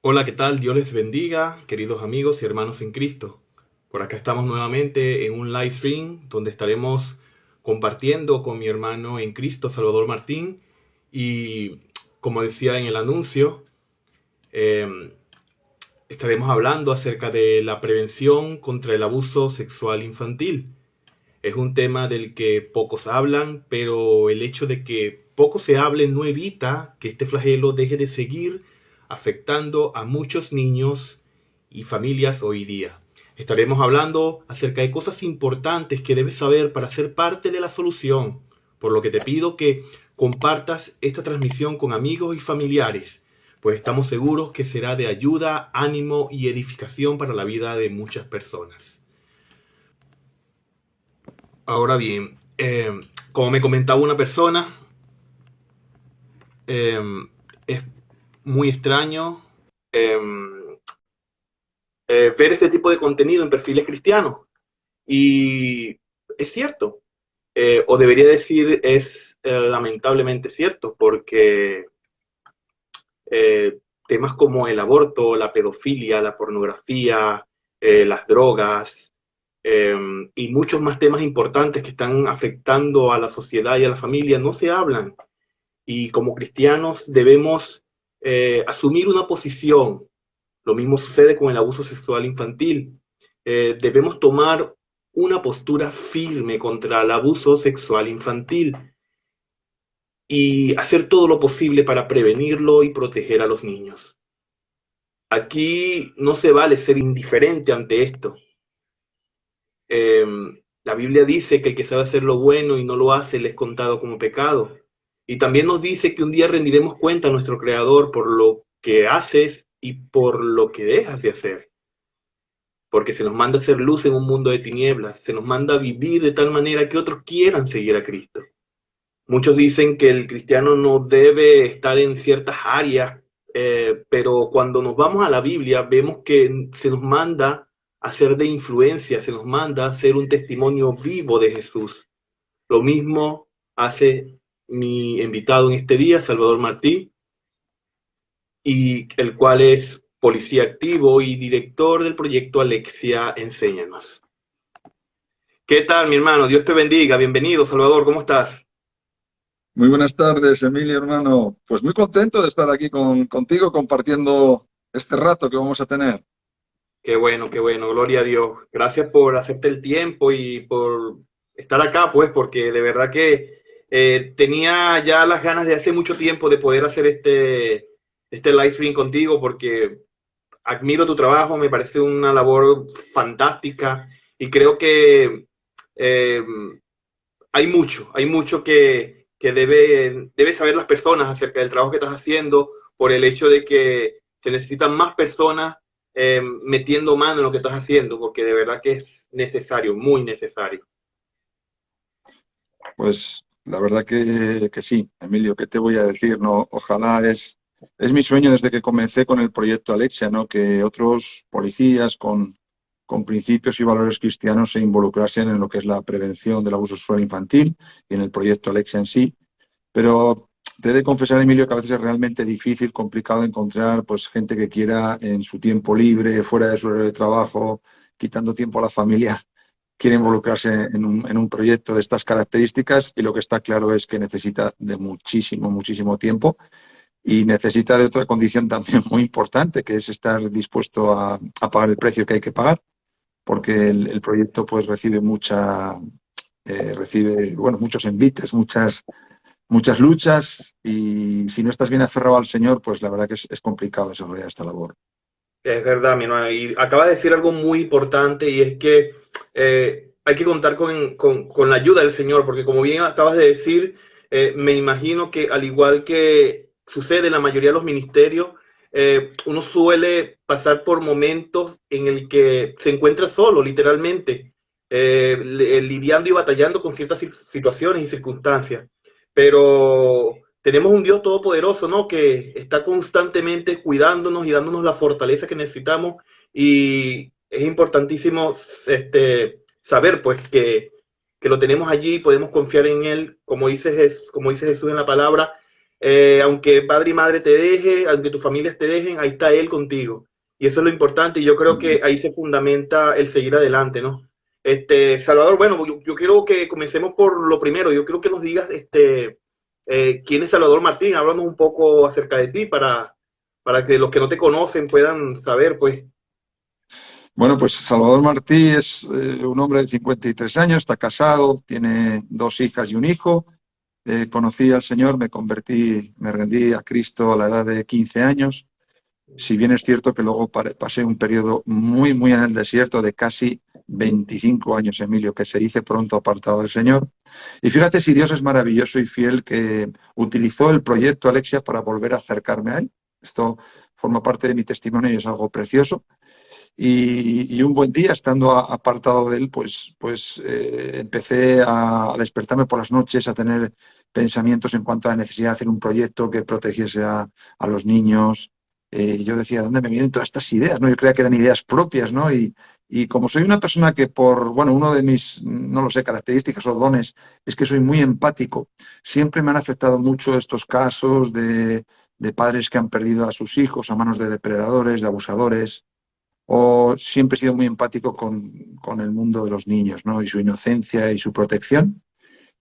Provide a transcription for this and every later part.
Hola, ¿qué tal? Dios les bendiga, queridos amigos y hermanos en Cristo. Por acá estamos nuevamente en un live stream donde estaremos compartiendo con mi hermano en Cristo, Salvador Martín. Y como decía en el anuncio, eh, estaremos hablando acerca de la prevención contra el abuso sexual infantil. Es un tema del que pocos hablan, pero el hecho de que poco se hable no evita que este flagelo deje de seguir afectando a muchos niños y familias hoy día. Estaremos hablando acerca de cosas importantes que debes saber para ser parte de la solución, por lo que te pido que compartas esta transmisión con amigos y familiares, pues estamos seguros que será de ayuda, ánimo y edificación para la vida de muchas personas. Ahora bien, como me comentaba una persona, eh, es muy extraño eh, ver ese tipo de contenido en perfiles cristianos. Y es cierto, o debería decir es lamentablemente cierto, porque temas como el aborto, la pedofilia, la pornografía, las drogas eh, y muchos más temas importantes que están afectando a la sociedad y a la familia no se hablan. Y como cristianos debemos asumir una posición. Lo mismo sucede con el abuso sexual infantil. Debemos tomar una postura firme contra el abuso sexual infantil y hacer todo lo posible para prevenirlo y proteger a los niños. Aquí no se vale ser indiferente ante esto. Eh, la Biblia dice que el que sabe hacer lo bueno y no lo hace le es contado como pecado. Y también nos dice que un día rendiremos cuenta a nuestro Creador por lo que haces y por lo que dejas de hacer. Porque se nos manda a hacer luz en un mundo de tinieblas, se nos manda a vivir de tal manera que otros quieran seguir a Cristo. Muchos dicen que el cristiano no debe estar en ciertas áreas, pero cuando nos vamos a la Biblia vemos que se nos manda a ser de influencia, se nos manda a ser un testimonio vivo de Jesús. Lo mismo hace mi invitado en este día, Salvador Martí, y el cual es policía activo y director del proyecto Alexia Enséñanos. ¿Qué tal, mi hermano? Dios te bendiga. Bienvenido, Salvador. ¿Cómo estás? Muy buenas tardes, Emilio, hermano. Pues muy contento de estar aquí contigo compartiendo este rato que vamos a tener. Qué bueno, qué bueno. Gloria a Dios. Gracias por hacerte el tiempo y por estar acá, pues, porque de verdad que tenía ya las ganas de hace mucho tiempo de poder hacer este live stream contigo, porque admiro tu trabajo, me parece una labor fantástica y creo que eh, hay mucho que debe saber las personas acerca del trabajo que estás haciendo por el hecho de que se necesitan más personas metiendo mano en lo que estás haciendo, porque de verdad que es necesario, muy necesario. Pues la verdad que sí, Emilio, ¿qué te voy a decir? No, ojalá es mi sueño desde que comencé con el proyecto Alexia, ¿no? Que otros policías con principios y valores cristianos se involucrasen en lo que es la prevención del abuso sexual infantil y en el proyecto Alexia en sí. Pero te he de confesar, Emilio, que a veces es realmente difícil, complicado encontrar pues gente que quiera en su tiempo libre, fuera de su horario de trabajo, quitando tiempo a la familia, quiere involucrarse en un proyecto de estas características y lo que está claro es que necesita de muchísimo, muchísimo tiempo y necesita de otra condición también muy importante, que es estar dispuesto a pagar el precio que hay que pagar, porque el proyecto pues recibe bueno, muchos envites, muchas luchas y si no estás bien aferrado al Señor, pues la verdad que es complicado desarrollar esta labor. Es verdad, mi hermano. Y acabas de decir algo muy importante y es que hay que contar con la ayuda del Señor, porque como bien acabas de decir, me imagino que al igual que sucede en la mayoría de los ministerios, uno suele pasar por momentos en el que se encuentra solo, literalmente, lidiando y batallando con ciertas situaciones y circunstancias. Pero tenemos un Dios todopoderoso, ¿no? Que está constantemente cuidándonos y dándonos la fortaleza que necesitamos y es importantísimo saber pues que lo tenemos allí, podemos confiar en Él, como dice Jesús en la palabra, aunque padre y madre te dejen, aunque tus familias te dejen, ahí está Él contigo. Y eso es lo importante, y yo creo que ahí se fundamenta el seguir adelante, ¿no? Salvador, bueno, yo quiero que comencemos por lo primero. Yo quiero que nos digas quién es Salvador Martín. Háblanos un poco acerca de ti para que los que no te conocen puedan saber, pues. Bueno, pues Salvador Martí es un hombre de 53 años, está casado, tiene 2 hijas y un hijo. Conocí al Señor, me convertí, me rendí a Cristo a la edad de 15 años. Si bien es cierto que luego pasé un periodo muy, muy en el desierto de casi 25 años, Emilio, que se dice pronto apartado del Señor. Y fíjate si Dios es maravilloso y fiel que utilizó el proyecto Alexia para volver a acercarme a Él. Esto forma parte de mi testimonio y es algo precioso. Y un buen día, estando apartado de él, empecé a despertarme por las noches, a tener pensamientos en cuanto a la necesidad de hacer un proyecto que protegiese a los niños. Yo decía, ¿de dónde me vienen todas estas ideas? ¿No? Yo creía que eran ideas propias, ¿no? Y como soy una persona que bueno, uno de mis, no lo sé, características o dones es que soy muy empático, siempre me han afectado mucho estos casos de padres que han perdido a sus hijos a manos de depredadores, de abusadores, o siempre he sido muy empático con el mundo de los niños, ¿no? Y su inocencia y su protección.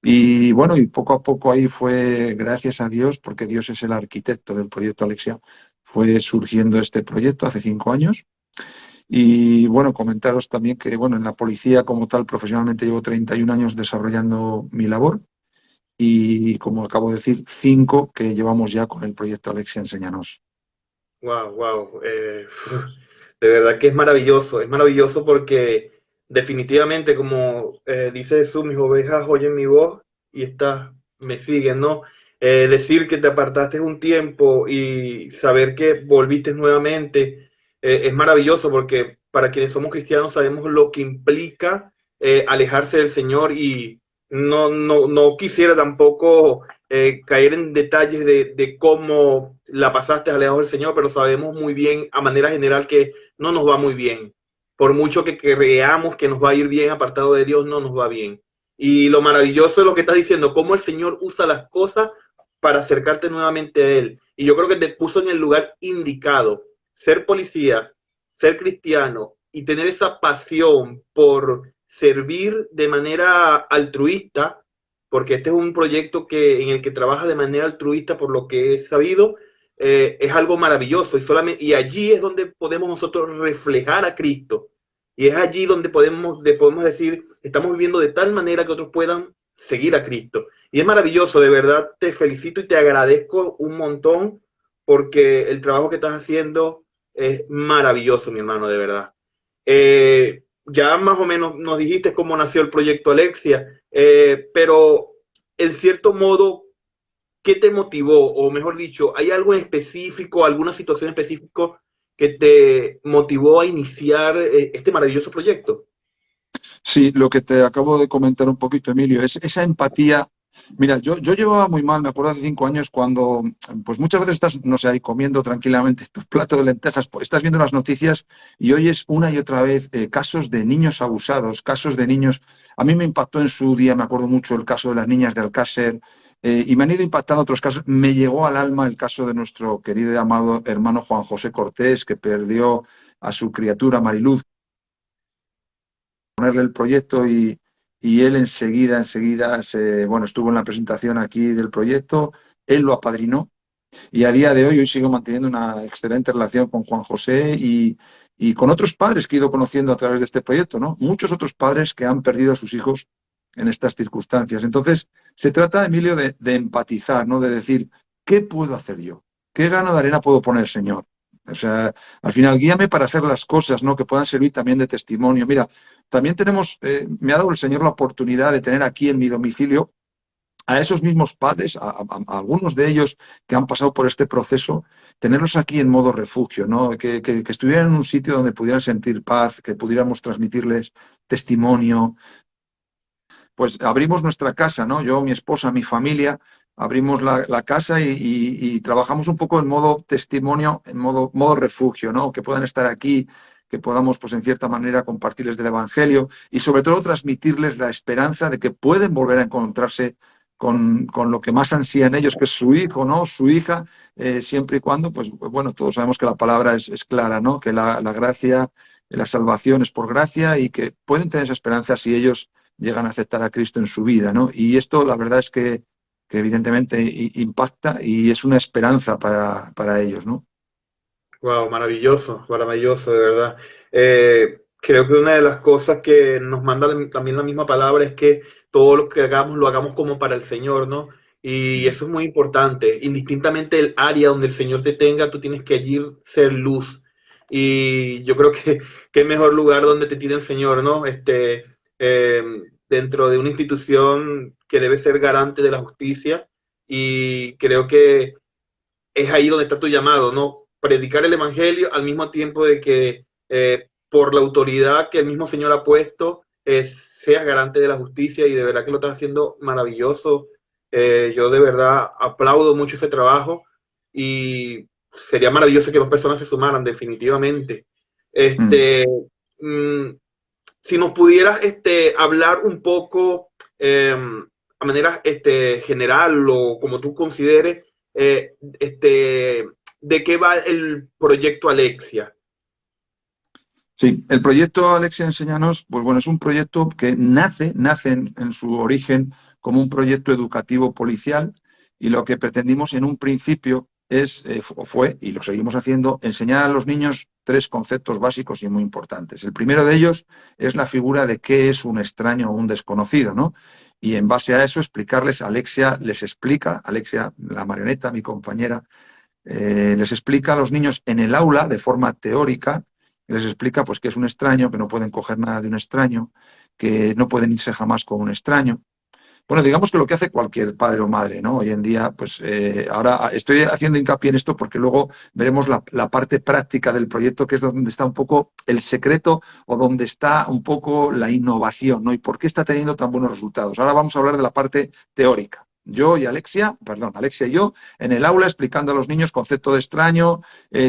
Y bueno, y poco a poco ahí fue, gracias a Dios, porque Dios es el arquitecto del proyecto Alexia, fue surgiendo este proyecto hace 5 años. Y bueno, comentaros también que bueno, en la policía como tal, profesionalmente llevo 31 años desarrollando mi labor y como acabo de decir, 5 que llevamos ya con el proyecto Alexia Enséñanos. Wow, wow. De verdad que es maravilloso porque definitivamente, como dice Jesús, mis ovejas oyen mi voz y estas me siguen, ¿no? Decir que te apartaste un tiempo y saber que volviste nuevamente es maravilloso porque para quienes somos cristianos sabemos lo que implica alejarse del Señor y no quisiera tampoco caer en detalles de cómo la pasaste alejado del Señor, pero sabemos muy bien, a manera general, que no nos va muy bien. Por mucho que creamos que nos va a ir bien apartado de Dios, no nos va bien. Y lo maravilloso es lo que estás diciendo, cómo el Señor usa las cosas para acercarte nuevamente a Él. Y yo creo que te puso en el lugar indicado. Ser policía, ser cristiano y tener esa pasión por servir de manera altruista, porque este es un proyecto en el que trabaja de manera altruista, por lo que he sabido, es algo maravilloso y allí es donde podemos nosotros reflejar a Cristo. Y es allí donde podemos decir, estamos viviendo de tal manera que otros puedan seguir a Cristo. Y es maravilloso, de verdad te felicito y te agradezco un montón porque el trabajo que estás haciendo es maravilloso, mi hermano, de verdad. Ya más o menos nos dijiste cómo nació el proyecto Alexia, pero en cierto modo, ¿qué te motivó? O mejor dicho, ¿hay algo en específico, alguna situación específica que te motivó a iniciar este maravilloso proyecto? Sí, lo que te acabo de comentar un poquito, Emilio, es esa empatía. Mira, yo llevaba muy mal, me acuerdo hace 5 años cuando, pues muchas veces estás, no sé, ahí comiendo tranquilamente tu plato de lentejas, pues estás viendo las noticias y oyes una y otra vez casos de niños abusados, casos de niños. A mí me impactó en su día, me acuerdo mucho el caso de las niñas de Alcácer, y me han ido impactando otros casos. Me llegó al alma el caso de nuestro querido y amado hermano Juan José Cortés, que perdió a su criatura Mariluz, ponerle el proyecto y él enseguida bueno, estuvo en la presentación aquí del proyecto, él lo apadrinó y a día de hoy sigo manteniendo una excelente relación con Juan José y con otros padres que he ido conociendo a través de este proyecto, ¿no? Muchos otros padres que han perdido a sus hijos en estas circunstancias. Entonces, se trata, Emilio, de empatizar, ¿no? De decir, ¿qué puedo hacer yo? ¿Qué grano de arena puedo poner, Señor? O sea, al final, guíame para hacer las cosas, ¿no? Que puedan servir también de testimonio. Mira, también tenemos, me ha dado el Señor la oportunidad de tener aquí en mi domicilio a esos mismos padres, a algunos de ellos que han pasado por este proceso, tenerlos aquí en modo refugio, ¿no? Que estuvieran en un sitio donde pudieran sentir paz, que pudiéramos transmitirles testimonio. Pues abrimos nuestra casa, ¿no? Yo, mi esposa, mi familia, abrimos la casa y trabajamos un poco en modo testimonio, en modo refugio, ¿no? Que puedan estar aquí, que podamos, pues en cierta manera, compartirles del Evangelio y sobre todo transmitirles la esperanza de que pueden volver a encontrarse con lo que más ansían ellos, que es su hijo, ¿no? Su hija, siempre y cuando, pues bueno, todos sabemos que la palabra es clara, ¿no? Que la gracia, la salvación es por gracia y que pueden tener esa esperanza si ellos llegan a aceptar a Cristo en su vida, ¿no? Y esto, la verdad es que evidentemente impacta y es una esperanza para ellos, ¿no? Wow, maravilloso, maravilloso, de verdad. Creo que una de las cosas que nos manda también la misma palabra es que todo lo que hagamos lo hagamos como para el Señor, ¿no? Y eso es muy importante. Indistintamente del área donde el Señor te tenga, tú tienes que allí ser luz. Y yo creo que qué mejor lugar donde te tiene el Señor, ¿no? Eh, Dentro de una institución que debe ser garante de la justicia. Y creo que es ahí donde está tu llamado, ¿no? Predicar el Evangelio al mismo tiempo de que por la autoridad que el mismo Señor ha puesto, seas garante de la justicia y de verdad que lo estás haciendo maravilloso. Yo de verdad aplaudo mucho ese trabajo y sería maravilloso que más personas se sumaran, definitivamente. Mm. Este, mm, si nos pudieras hablar un poco a manera general o como tú consideres, de qué va el proyecto Alexia. Sí, el proyecto Alexia Enséñanos, pues bueno, es un proyecto que nace en su origen como un proyecto educativo policial y lo que pretendimos en un principio es, fue, y lo seguimos haciendo, enseñar a los niños tres conceptos básicos y muy importantes. El primero de ellos es la figura de qué es un extraño o un desconocido, ¿no? Y en base a eso explicarles, Alexia les explica, Alexia, la marioneta, mi compañera, les explica a los niños en el aula de forma teórica, les explica pues que es un extraño, que no pueden coger nada de un extraño, que no pueden irse jamás con un extraño. Bueno, digamos que lo que hace cualquier padre o madre, ¿no? Hoy en día, pues ahora estoy haciendo hincapié en esto porque luego veremos la parte práctica del proyecto, que es donde está un poco el secreto o donde está un poco la innovación, ¿no? Y por qué está teniendo tan buenos resultados. Ahora vamos a hablar de la parte teórica. Yo y Alexia, perdón, Alexia y yo, en el aula explicando a los niños concepto de extraño,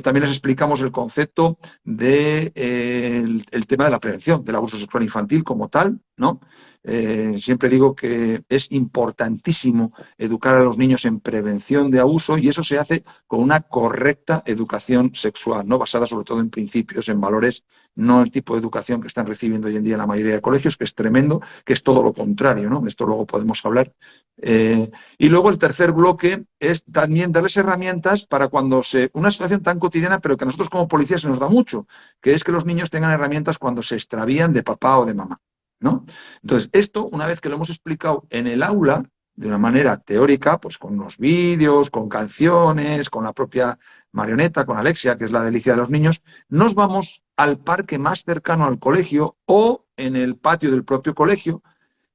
también les explicamos el concepto de, el tema de la prevención del abuso sexual infantil como tal, ¿no? Siempre digo que es importantísimo educar a los niños en prevención de abuso y eso se hace con una correcta educación sexual, ¿no? Basada sobre todo en principios, en valores, no el tipo de educación que están recibiendo hoy en día en la mayoría de colegios, que es tremendo, que es todo lo contrario, ¿no? De esto luego podemos hablar. Y luego el tercer bloque es también darles herramientas para cuando una situación tan cotidiana, pero que a nosotros como policías se nos da mucho, que es que los niños tengan herramientas cuando se extravían de papá o de mamá, ¿no? Entonces, esto, una vez que lo hemos explicado en el aula, de una manera teórica, pues con los vídeos, con canciones, con la propia marioneta, con Alexia, que es la delicia de los niños, nos vamos al parque más cercano al colegio o en el patio del propio colegio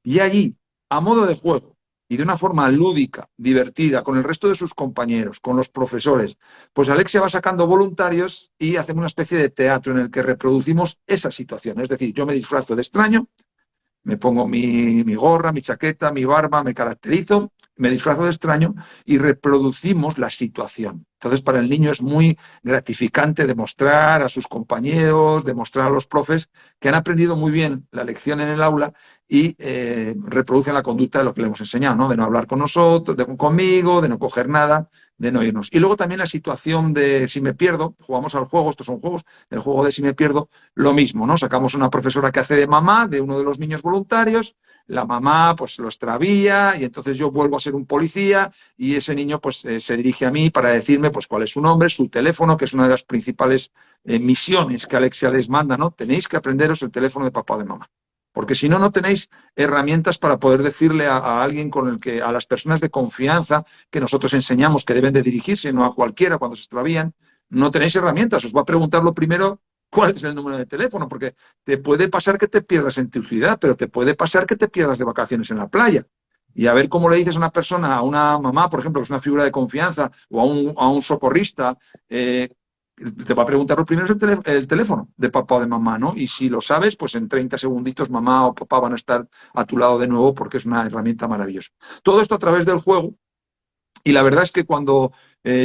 y allí, a modo de juego y de una forma lúdica, divertida, con el resto de sus compañeros, con los profesores, pues Alexia va sacando voluntarios y hacemos una especie de teatro en el que reproducimos esa situación. Es decir, yo me disfrazo de extraño, me pongo mi gorra, mi chaqueta, mi barba, me caracterizo, me disfrazo de extraño y reproducimos la situación. Entonces, para el niño es muy gratificante demostrar a sus compañeros, demostrar a los profes que han aprendido muy bien la lección en el aula y reproducen la conducta de lo que le hemos enseñado, ¿no? De no hablar con nosotros, conmigo, de no coger nada, de no irnos. Y luego también la situación de si me pierdo, jugamos al juego, estos son juegos, el juego de si me pierdo, lo mismo, ¿no? Sacamos una profesora que hace de mamá de uno de los niños voluntarios, la mamá pues lo extravía y entonces yo vuelvo a ser un policía y ese niño pues se dirige a mí para decirme pues cuál es su nombre, su teléfono, que es una de las principales misiones que Alexia les manda, ¿no? Tenéis que aprenderos el teléfono de papá o de mamá. Porque si no, no tenéis herramientas para poder decirle a alguien con el que, a las personas de confianza que nosotros enseñamos que deben de dirigirse, no a cualquiera cuando se extravían, no tenéis herramientas. Os va a preguntar lo primero cuál es el número de teléfono, porque te puede pasar que te pierdas en tu ciudad, pero te puede pasar que te pierdas de vacaciones en la playa. Y a ver cómo le dices a una persona, a una mamá, por ejemplo, que es una figura de confianza, o a un socorrista, te va a preguntar lo primero es el teléfono de papá o de mamá, ¿no? Y si lo sabes, pues en 30 segunditos mamá o papá van a estar a tu lado de nuevo porque es una herramienta maravillosa. Todo esto a través del juego. Y la verdad es que cuando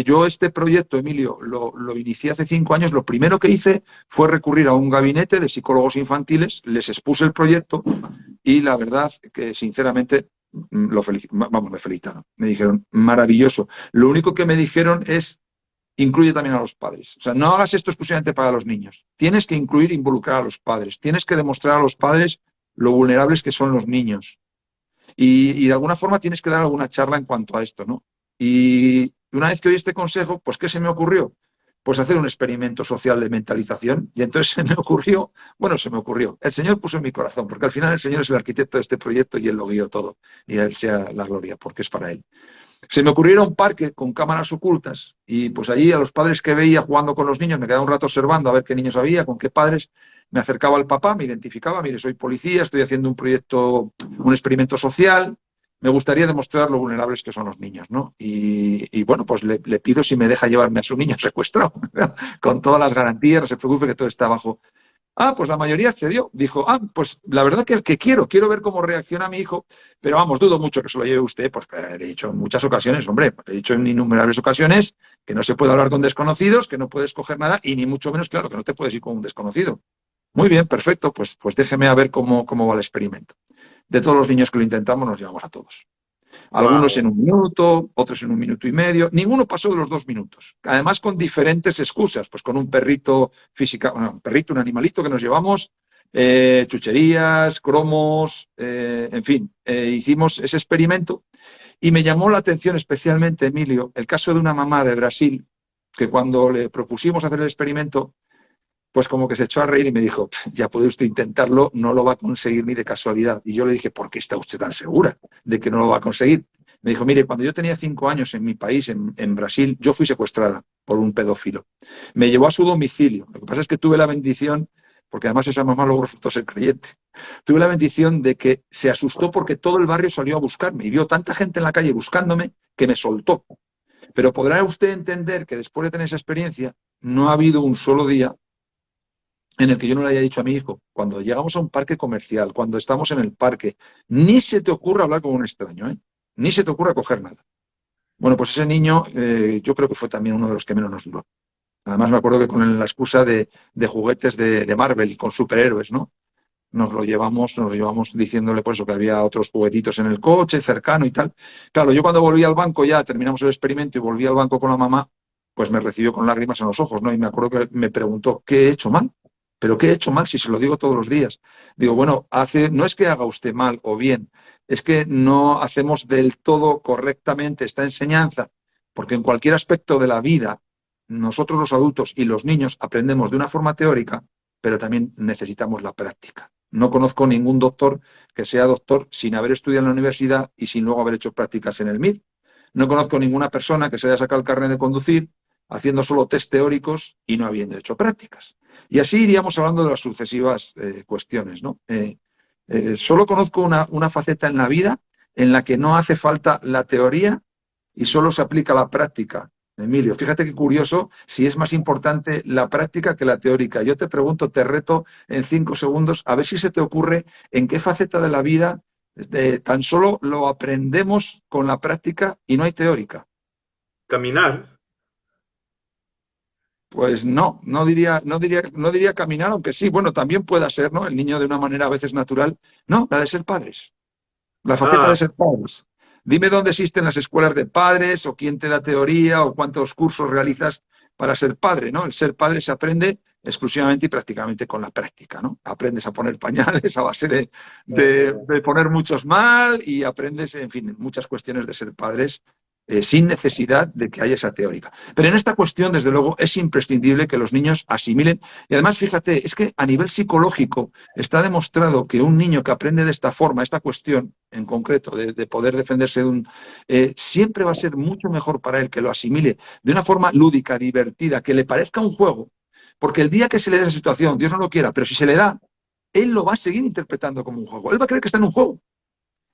yo este proyecto, Emilio, lo inicié hace 5 años, lo primero que hice fue recurrir a un gabinete de psicólogos infantiles, les expuse el proyecto y la verdad que sinceramente vamos, me felicitaron. Me dijeron, maravilloso. Lo único que me dijeron es, incluye también a los padres. O sea, no hagas esto exclusivamente para los niños. Tienes que incluir e involucrar a los padres. Tienes que demostrar a los padres lo vulnerables que son los niños. Y de alguna forma tienes que dar alguna charla en cuanto a esto, ¿no? Y una vez que oí este consejo, pues ¿qué se me ocurrió? Pues hacer un experimento social de mentalización. Y entonces se me ocurrió. El Señor puso en mi corazón, porque al final el Señor es el arquitecto de este proyecto y Él lo guió todo. Y a Él sea la gloria, porque es para Él. Se me ocurrió ir a un parque con cámaras ocultas y pues allí a los padres que veía jugando con los niños, me quedaba un rato observando a ver qué niños había, con qué padres, me acercaba al papá, me identificaba, mire, soy policía, estoy haciendo un proyecto, un experimento social, me gustaría demostrar lo vulnerables que son los niños, ¿no? Y bueno, pues le pido si me deja llevarme a su niño secuestrado, con todas las garantías, no se preocupe que todo está bajo. Ah, pues la mayoría accedió. Dijo, pues la verdad que quiero ver cómo reacciona mi hijo, pero vamos, dudo mucho que se lo lleve usted, pues le he dicho en muchas ocasiones, hombre, le he dicho en innumerables ocasiones que no se puede hablar con desconocidos, que no puedes coger nada y ni mucho menos, claro, que no te puedes ir con un desconocido. Muy bien, perfecto, pues déjeme a ver cómo va el experimento. De todos los niños que lo intentamos, nos llevamos a todos. Algunos en Wow. 1 minuto, otros en 1 minuto y medio. Ninguno pasó de los 2 minutos. Además, con diferentes excusas, pues con un perrito un perrito, un animalito que nos llevamos, chucherías, cromos, en fin, hicimos ese experimento y me llamó la atención especialmente, Emilio, el caso de una mamá de Brasil que cuando le propusimos hacer el experimento, pues como que se echó a reír y me dijo, ya puede usted intentarlo, no lo va a conseguir ni de casualidad. Y yo le dije, ¿por qué está usted tan segura de que no lo va a conseguir? Me dijo, mire, cuando yo tenía 5 años en mi país, en Brasil, yo fui secuestrada por un pedófilo. Me llevó a su domicilio. Lo que pasa es que tuve la bendición, porque además esa mamá luego resultó ser creyente, tuve la bendición de que se asustó porque todo el barrio salió a buscarme y vio tanta gente en la calle buscándome que me soltó. Pero podrá usted entender que después de tener esa experiencia, no ha habido un solo día en el que yo no le haya dicho a mi hijo, cuando llegamos a un parque comercial, cuando estamos en el parque, ni se te ocurra hablar con un extraño, ¿eh? Ni se te ocurra coger nada. Bueno, pues ese niño yo creo que fue también uno de los que menos nos duró. Además me acuerdo que con la excusa de juguetes de Marvel y con superhéroes, ¿no? Nos lo llevamos diciéndole por eso que había otros juguetitos en el coche, cercano y tal. Claro, yo cuando volví al banco, ya terminamos el experimento y volví al banco con la mamá, pues me recibió con lágrimas en los ojos, ¿no? Y me acuerdo que me preguntó, ¿qué he hecho mal? ¿Pero qué he hecho mal si se lo digo todos los días? Digo, bueno, no es que haga usted mal o bien, es que no hacemos del todo correctamente esta enseñanza, porque en cualquier aspecto de la vida, nosotros los adultos y los niños aprendemos de una forma teórica, pero también necesitamos la práctica. No conozco ningún doctor que sea doctor sin haber estudiado en la universidad y sin luego haber hecho prácticas en el MIR. No conozco ninguna persona que se haya sacado el carnet de conducir haciendo solo test teóricos y no habiendo hecho prácticas. Y así iríamos hablando de las sucesivas cuestiones, ¿no? Solo conozco una faceta en la vida en la que no hace falta la teoría y solo se aplica la práctica. Emilio, fíjate qué curioso si es más importante la práctica que la teórica. Yo te pregunto, te reto en 5 segundos, a ver si se te ocurre en qué faceta de la vida tan solo lo aprendemos con la práctica y no hay teórica. Caminar. Pues no diría caminar, aunque sí, bueno, también pueda ser, ¿no? El niño de una manera a veces natural. No, la de ser padres, la faceta de Ah, ser padres. Dime dónde existen las escuelas de padres o quién te da teoría o cuántos cursos realizas para ser padre, ¿no? El ser padre se aprende exclusivamente y prácticamente con la práctica, ¿no? Aprendes a poner pañales a base de poner muchos mal y aprendes, en fin, muchas cuestiones de ser padres sin necesidad de que haya esa teórica. Pero en esta cuestión, desde luego, es imprescindible que los niños asimilen. Y además, fíjate, es que a nivel psicológico está demostrado que un niño que aprende de esta forma, esta cuestión en concreto, de poder defenderse siempre va a ser mucho mejor para él que lo asimile de una forma lúdica, divertida, que le parezca un juego. Porque el día que se le dé esa situación, Dios no lo quiera, pero si se le da, él lo va a seguir interpretando como un juego. Él va a creer que está en un juego.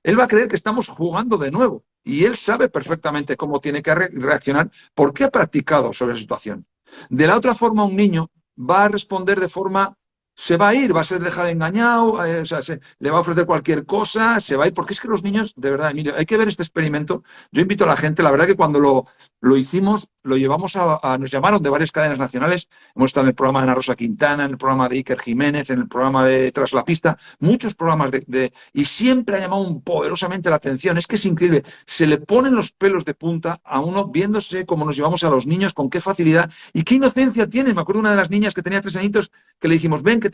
Él va a creer que estamos jugando de nuevo y él sabe perfectamente cómo tiene que reaccionar porque ha practicado sobre la situación. De la otra forma, un niño va a responder de forma se va a ir, va a ser dejado engañado, o sea, le va a ofrecer cualquier cosa, se va a ir, porque es que los niños, de verdad, Emilio, hay que ver este experimento. Yo invito a la gente, la verdad que cuando lo hicimos, lo llevamos nos llamaron de varias cadenas nacionales, hemos estado en el programa de Ana Rosa Quintana, en el programa de Iker Jiménez, en el programa de Tras la Pista, muchos programas y siempre ha llamado poderosamente la atención, es que es increíble, se le ponen los pelos de punta a uno viéndose cómo nos llevamos a los niños, con qué facilidad y qué inocencia tienen. Me acuerdo una de las niñas que tenía 3 añitos que le dijimos, ven, que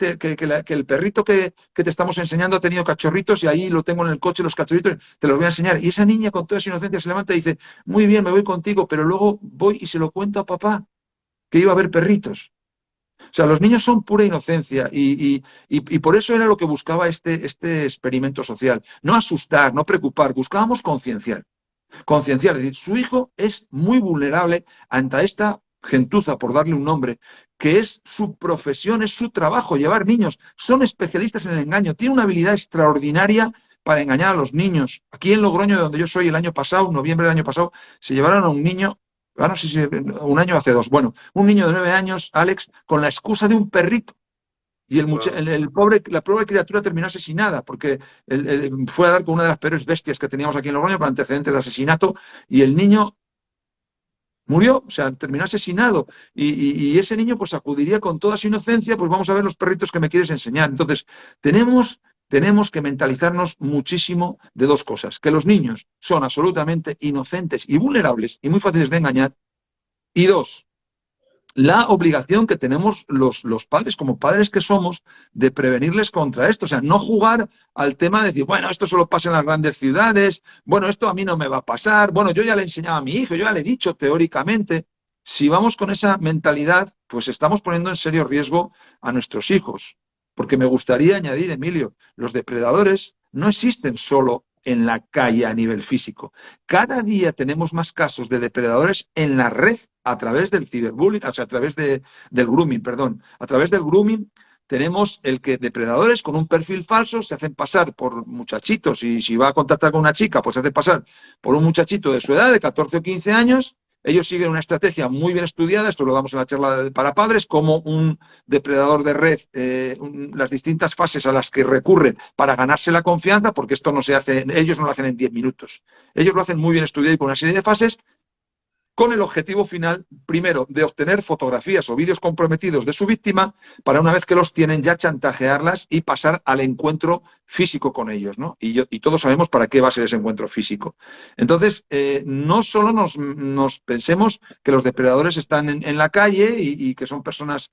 el perrito que te estamos enseñando ha tenido cachorritos y ahí lo tengo en el coche, los cachorritos, te los voy a enseñar. Y esa niña con toda esa inocencia se levanta y dice, muy bien, me voy contigo, pero luego voy y se lo cuento a papá, que iba a ver perritos. O sea, los niños son pura inocencia y por eso era lo que buscaba este experimento social. No asustar, no preocupar, buscábamos concienciar. Concienciar, es decir, su hijo es muy vulnerable ante esta gentuza, por darle un nombre, que es su profesión, es su trabajo, llevar niños. Son especialistas en el engaño, tienen una habilidad extraordinaria para engañar a los niños. Aquí en Logroño, de donde yo soy, el año pasado, noviembre del año pasado, se llevaron a un niño, no sé si un año hace 2, bueno, un niño de 9 años, Alex, con la excusa de un perrito. Y Wow. la pobre criatura terminó asesinada porque fue a dar con una de las peores bestias que teníamos aquí en Logroño por antecedentes de asesinato y el niño murió, o sea, terminó asesinado. Y ese niño pues acudiría con toda su inocencia, pues vamos a ver los perritos que me quieres enseñar. Entonces, tenemos que mentalizarnos muchísimo de dos cosas, que los niños son absolutamente inocentes y vulnerables y muy fáciles de engañar. Y dos, la obligación que tenemos los padres, como padres que somos, de prevenirles contra esto. O sea, no jugar al tema de decir, bueno, esto solo pasa en las grandes ciudades, bueno, esto a mí no me va a pasar, bueno, yo ya le he enseñado a mi hijo, yo ya le he dicho teóricamente. Si vamos con esa mentalidad, pues estamos poniendo en serio riesgo a nuestros hijos. Porque me gustaría añadir, Emilio, los depredadores no existen solo en la calle a nivel físico. Cada día tenemos más casos de depredadores en la red a través del ciberbullying, o sea, a través del grooming, perdón. A través del grooming tenemos el que depredadores con un perfil falso se hacen pasar por muchachitos y si va a contactar con una chica, pues se hace pasar por un muchachito de su edad, de 14 o 15 años. Ellos siguen una estrategia muy bien estudiada, esto lo damos en la charla para padres, como un depredador de red, las distintas fases a las que recurren para ganarse la confianza, porque esto no se hace, ellos no lo hacen en 10 minutos. Ellos lo hacen muy bien estudiado y con una serie de fases con el objetivo final, primero, de obtener fotografías o vídeos comprometidos de su víctima para una vez que los tienen ya chantajearlas y pasar al encuentro físico con ellos, ¿no? Y todos sabemos para qué va a ser ese encuentro físico. Entonces, no solo nos pensemos que los depredadores están en la calle y que son personas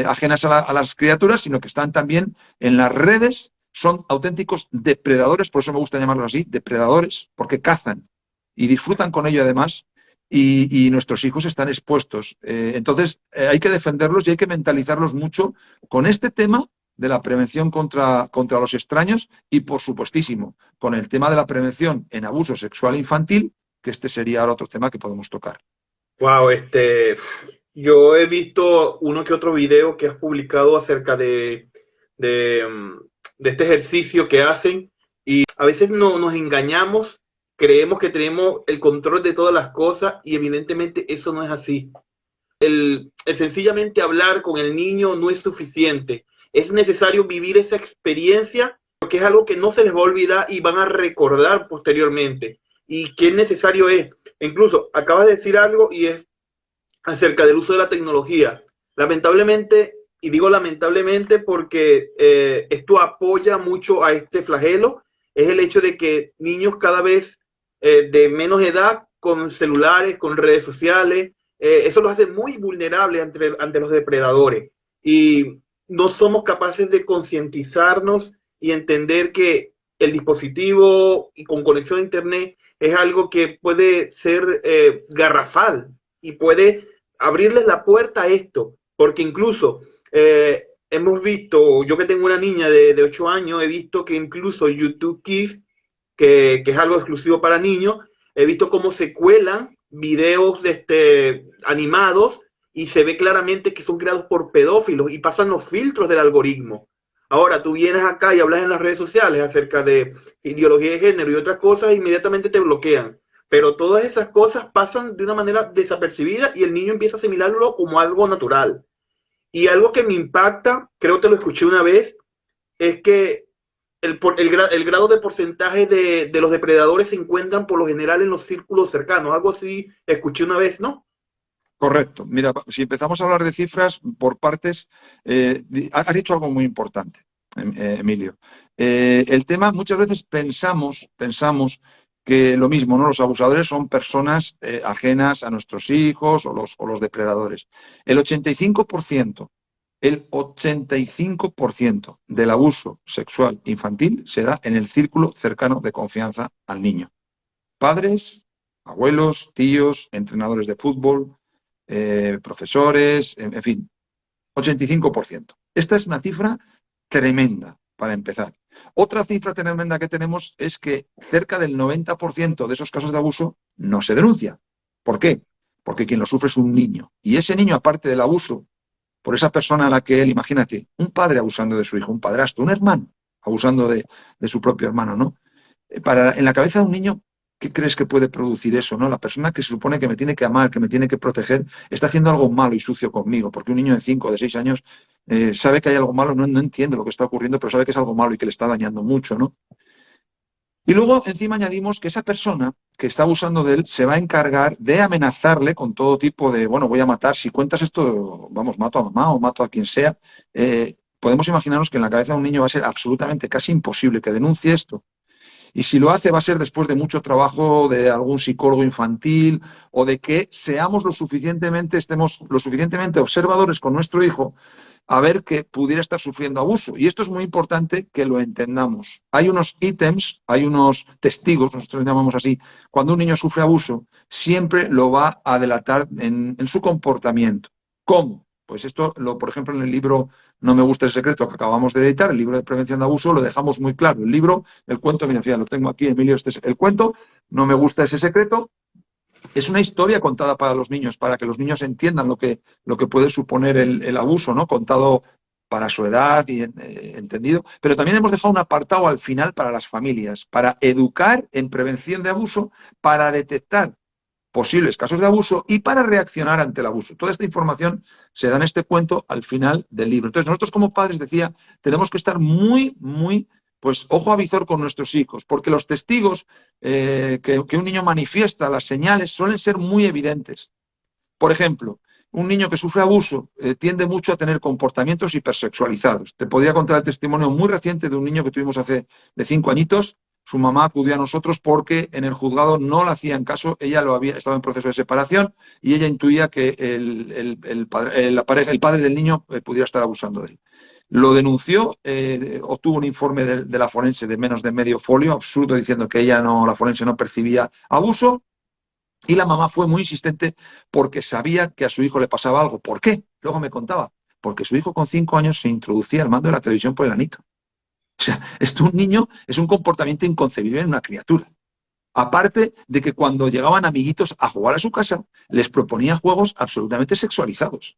ajenas a las criaturas, sino que están también en las redes, son auténticos depredadores, por eso me gusta llamarlos así, depredadores, porque cazan y disfrutan con ello además y nuestros hijos están expuestos. Entonces, hay que defenderlos y hay que mentalizarlos mucho con este tema de la prevención contra los extraños y, por supuestísimo, con el tema de la prevención en abuso sexual infantil, que este sería ahora otro tema que podemos tocar. Wow, yo he visto uno que otro video que has publicado acerca de, mm, de este ejercicio que hacen y a veces no, nos engañamos, creemos que tenemos el control de todas las cosas y evidentemente eso no es así. El sencillamente hablar con el niño no es suficiente. Es necesario vivir esa experiencia porque es algo que no se les va a olvidar y van a recordar posteriormente. Y qué necesario es. Incluso acabas de decir algo y es acerca del uso de la tecnología. Lamentablemente, y digo lamentablemente porque esto apoya mucho a este flagelo, es el hecho de que niños cada vez de menos edad, con celulares, con redes sociales, eso los hace muy vulnerables ante los depredadores. Y no somos capaces de concientizarnos y entender que el dispositivo y con conexión a Internet es algo que puede ser garrafal y puede abrirles la puerta a esto, porque incluso hemos visto, yo que tengo una niña de 8 años, he visto que incluso YouTube Kids, que es algo exclusivo para niños, he visto cómo se cuelan videos animados y se ve claramente que son creados por pedófilos y pasan los filtros del algoritmo. Ahora, tú vienes acá y hablas en las redes sociales acerca de ideología de género y otras cosas, e inmediatamente te bloquean. Pero todas esas cosas pasan de una manera desapercibida y el niño empieza a asimilarlo como algo natural. Y algo que me impacta, creo que lo escuché una vez, es que el grado de porcentaje de los depredadores se encuentran por lo general en los círculos cercanos. Algo así escuché una vez, ¿no? Correcto. Mira, si empezamos a hablar de cifras por partes, has dicho algo muy importante, Emilio. El tema, muchas veces pensamos que lo mismo, ¿no? Los abusadores son personas ajenas a nuestros hijos o los depredadores. El 85%, el 85% del abuso sexual infantil se da en el círculo cercano de confianza al niño. Padres, abuelos, tíos, entrenadores de fútbol, profesores, en fin, 85%. Esta es una cifra tremenda para empezar. Otra cifra tremenda que tenemos es que cerca del 90% de esos casos de abuso no se denuncia. ¿Por qué? Porque quien lo sufre es un niño. Y ese niño, aparte del abuso, por esa persona a la que él, imagínate, un padre abusando de su hijo, un padrastro, un hermano abusando de su propio hermano, ¿no? En la cabeza de un niño, ¿qué crees que puede producir eso, no? La persona que se supone que me tiene que amar, que me tiene que proteger, está haciendo algo malo y sucio conmigo, porque un niño de 5 o de 6 años sabe que hay algo malo, no entiende lo que está ocurriendo, pero sabe que es algo malo y que le está dañando mucho, ¿no? Y luego encima añadimos que esa persona que está abusando de él se va a encargar de amenazarle con todo tipo de, bueno, voy a matar, si cuentas esto, vamos, mato a mamá o mato a quien sea. Podemos imaginarnos que en la cabeza de un niño va a ser absolutamente casi imposible que denuncie esto. Y si lo hace va a ser después de mucho trabajo de algún psicólogo infantil o de que estemos lo suficientemente observadores con nuestro hijo a ver que pudiera estar sufriendo abuso. Y esto es muy importante que lo entendamos. Hay unos ítems, hay unos testigos, nosotros llamamos así, cuando un niño sufre abuso, siempre lo va a delatar en su comportamiento. ¿Cómo? Pues esto, por ejemplo, en el libro No me gusta el secreto que acabamos de editar, el libro de prevención de abuso, lo dejamos muy claro. El libro, el cuento, mira, fíjate, lo tengo aquí, Emilio, este es el cuento, No me gusta ese secreto. Es una historia contada para los niños, para que los niños entiendan lo que puede suponer el abuso, ¿no? Contado para su edad y entendido. Pero también hemos dejado un apartado al final para las familias, para educar en prevención de abuso, para detectar posibles casos de abuso y para reaccionar ante el abuso. Toda esta información se da en este cuento al final del libro. Entonces, nosotros como padres, decía, tenemos que estar muy, muy, pues, ojo a visor con nuestros hijos, porque los testigos que un niño manifiesta, las señales, suelen ser muy evidentes. Por ejemplo, un niño que sufre abuso tiende mucho a tener comportamientos hipersexualizados. Te podría contar el testimonio muy reciente de un niño que tuvimos hace de 5 añitos. Su mamá acudió a nosotros porque en el juzgado no le hacían caso, estaba en proceso de separación y ella intuía que el padre del niño pudiera estar abusando de él. Lo denunció, obtuvo un informe de la forense de menos de medio folio, absurdo, diciendo que la forense no percibía abuso. Y la mamá fue muy insistente porque sabía que a su hijo le pasaba algo. ¿Por qué? Luego me contaba. Porque su hijo con 5 años se introducía al mando de la televisión por el anito. O sea, esto un niño es un comportamiento inconcebible en una criatura. Aparte de que cuando llegaban amiguitos a jugar a su casa, les proponía juegos absolutamente sexualizados.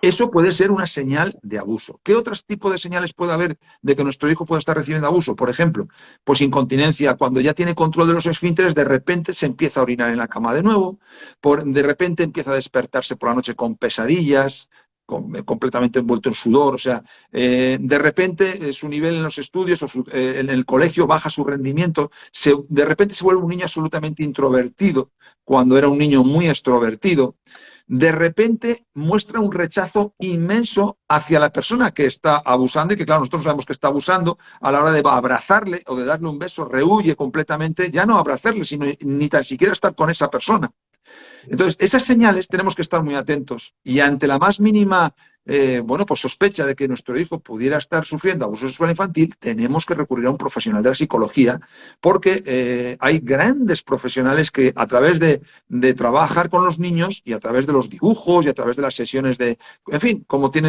Eso puede ser una señal de abuso. ¿Qué otros tipos de señales puede haber de que nuestro hijo pueda estar recibiendo abuso? Por ejemplo, pues incontinencia, cuando ya tiene control de los esfínteres, de repente se empieza a orinar en la cama de nuevo, de repente empieza a despertarse por la noche con pesadillas, completamente envuelto en sudor, o sea, de repente su nivel en los estudios en el colegio baja su rendimiento, de repente se vuelve un niño absolutamente introvertido, cuando era un niño muy extrovertido, de repente muestra un rechazo inmenso hacia la persona que está abusando y que, claro, nosotros sabemos que está abusando, a la hora de abrazarle o de darle un beso, rehúye completamente, ya no abrazarle, sino ni tan siquiera estar con esa persona. Entonces, esas señales tenemos que estar muy atentos y ante la más mínima pues sospecha de que nuestro hijo pudiera estar sufriendo abuso sexual infantil, tenemos que recurrir a un profesional de la psicología porque hay grandes profesionales que a través de trabajar con los niños y a través de los dibujos y a través de las sesiones en fin,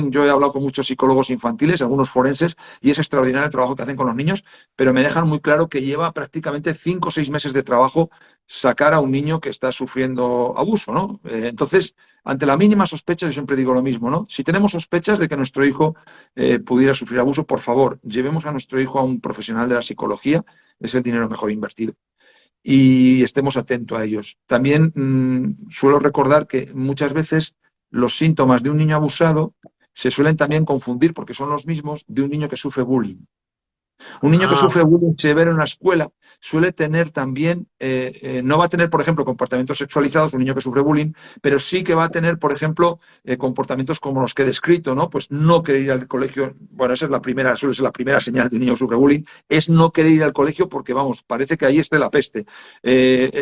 yo he hablado con muchos psicólogos infantiles, algunos forenses, y es extraordinario el trabajo que hacen con los niños, pero me dejan muy claro que lleva prácticamente 5 o 6 meses de trabajo sacar a un niño que está sufriendo abuso, ¿no? Entonces, ante la mínima sospecha, yo siempre digo lo mismo, ¿no? Si tenemos sospechas de que nuestro hijo pudiera sufrir abuso, por favor, llevemos a nuestro hijo a un profesional de la psicología, es el dinero mejor invertido. Y estemos atentos a ellos. También suelo recordar que muchas veces los síntomas de un niño abusado se suelen también confundir, porque son los mismos, de un niño que sufre bullying. Un niño que Ah, sufre bullying severo en la escuela suele tener también, no va a tener, por ejemplo, comportamientos sexualizados, un niño que sufre bullying, pero sí que va a tener, por ejemplo, comportamientos como los que he descrito, ¿no? Pues no querer ir al colegio, bueno, esa es la primera, suele ser la primera señal de un niño que sufre bullying, es no querer ir al colegio porque, vamos, parece que ahí esté la peste.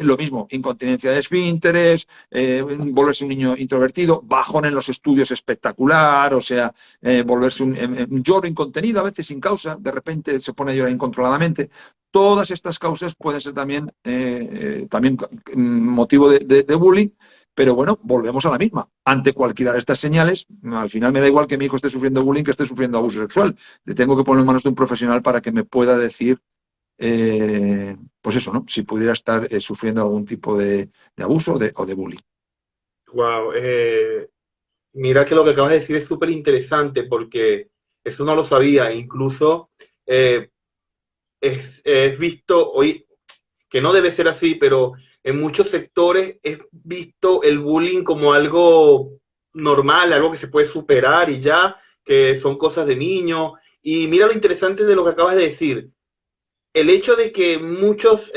Lo mismo, incontinencia de esfínteres, volverse un niño introvertido, bajón en los estudios espectacular, o sea, volverse un lloro incontenido, a veces sin causa, de repente se pone a llorar incontroladamente. Todas estas causas pueden ser también motivo de bullying, pero bueno, volvemos a la misma. Ante cualquiera de estas señales, al final me da igual que mi hijo esté sufriendo bullying que esté sufriendo abuso sexual. Le tengo que poner en manos de un profesional para que me pueda decir, pues eso, ¿no? Si pudiera estar sufriendo algún tipo de abuso o de bullying. wow. Mira que lo que acabas de decir es súper interesante porque eso no lo sabía. Incluso eh, es visto hoy, que no debe ser así, pero en muchos sectores es visto el bullying como algo normal, algo que se puede superar y ya, que son cosas de niños. Y mira lo interesante de lo que acabas de decir. El hecho de que muchos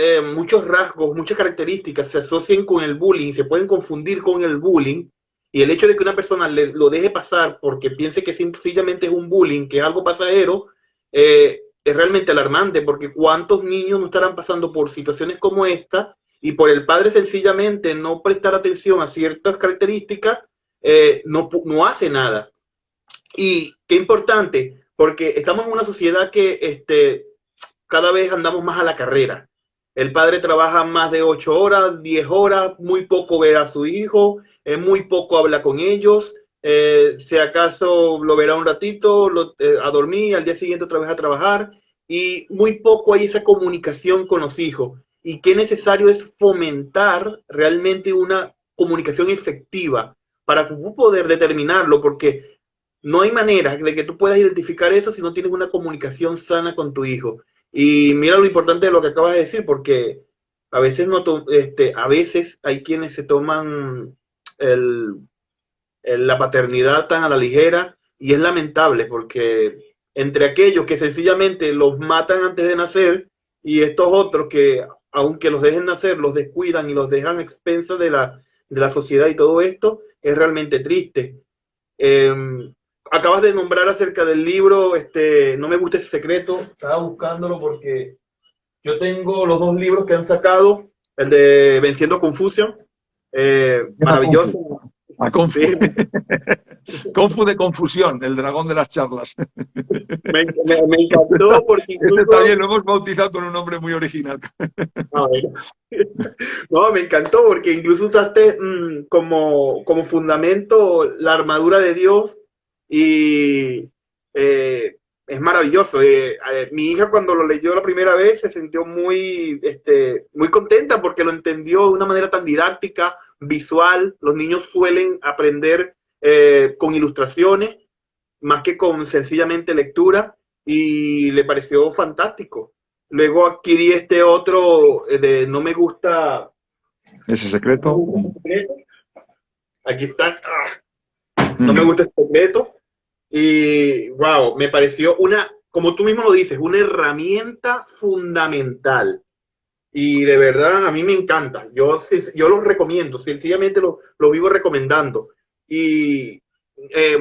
rasgos, muchas características se asocien con el bullying, se pueden confundir con el bullying, y el hecho de que una persona lo deje pasar porque piense que sencillamente es un bullying, que es algo pasajero, es realmente alarmante, porque cuántos niños no estarán pasando por situaciones como esta, y por el padre sencillamente no prestar atención a ciertas características, no hace nada. Y qué importante, porque estamos en una sociedad que cada vez andamos más a la carrera. El padre trabaja más de 8 horas, 10 horas, muy poco ve a su hijo, muy poco habla con ellos, si acaso lo verá un ratito, a dormir, al día siguiente otra vez a trabajar, y muy poco hay esa comunicación con los hijos. Y qué necesario es fomentar realmente una comunicación efectiva para poder determinarlo, porque no hay manera de que tú puedas identificar eso si no tienes una comunicación sana con tu hijo. Y mira lo importante de lo que acabas de decir, porque a veces, a veces hay quienes se toman el, la paternidad tan a la ligera y es lamentable porque entre aquellos que sencillamente los matan antes de nacer y estos otros que aunque los dejen nacer, los descuidan y los dejan a expensas de la sociedad y todo esto, es realmente triste. Eh, Acabas de nombrar acerca del libro, No me gusta ese secreto, estaba buscándolo porque yo tengo los dos libros que han sacado, el de Venciendo Confusión, Llama Confu. maravilloso. A Confu. Sí, Confu de confusión, el dragón de las charlas. me encantó porque Este incluso, también lo hemos bautizado con un nombre muy original. a ver, no, me encantó porque incluso usaste como fundamento la armadura de Dios y es maravilloso. Mi hija cuando lo leyó la primera vez se sintió muy contenta porque lo entendió de una manera tan didáctica, visual. Los niños suelen aprender con ilustraciones más que con sencillamente lectura y le pareció fantástico. Luego adquirí este otro de No me gusta. Ese secreto. Aquí está. No me gusta este secreto. Y wow, me pareció como tú mismo lo dices, una herramienta fundamental. Y de verdad a mí me encanta. Yo los recomiendo, sencillamente lo vivo recomendando. Y eh,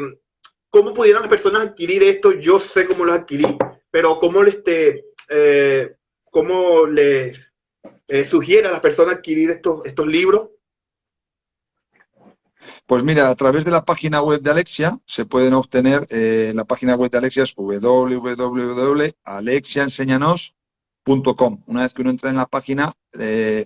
cómo pudieran las personas adquirir esto, yo sé cómo lo adquirí, pero cómo les sugiere a las personas adquirir estos libros. Pues mira, a través de la página web de Alexia se pueden obtener, la página web de Alexia es www.alexiaenseñanos.com. Una vez que uno entra en la página,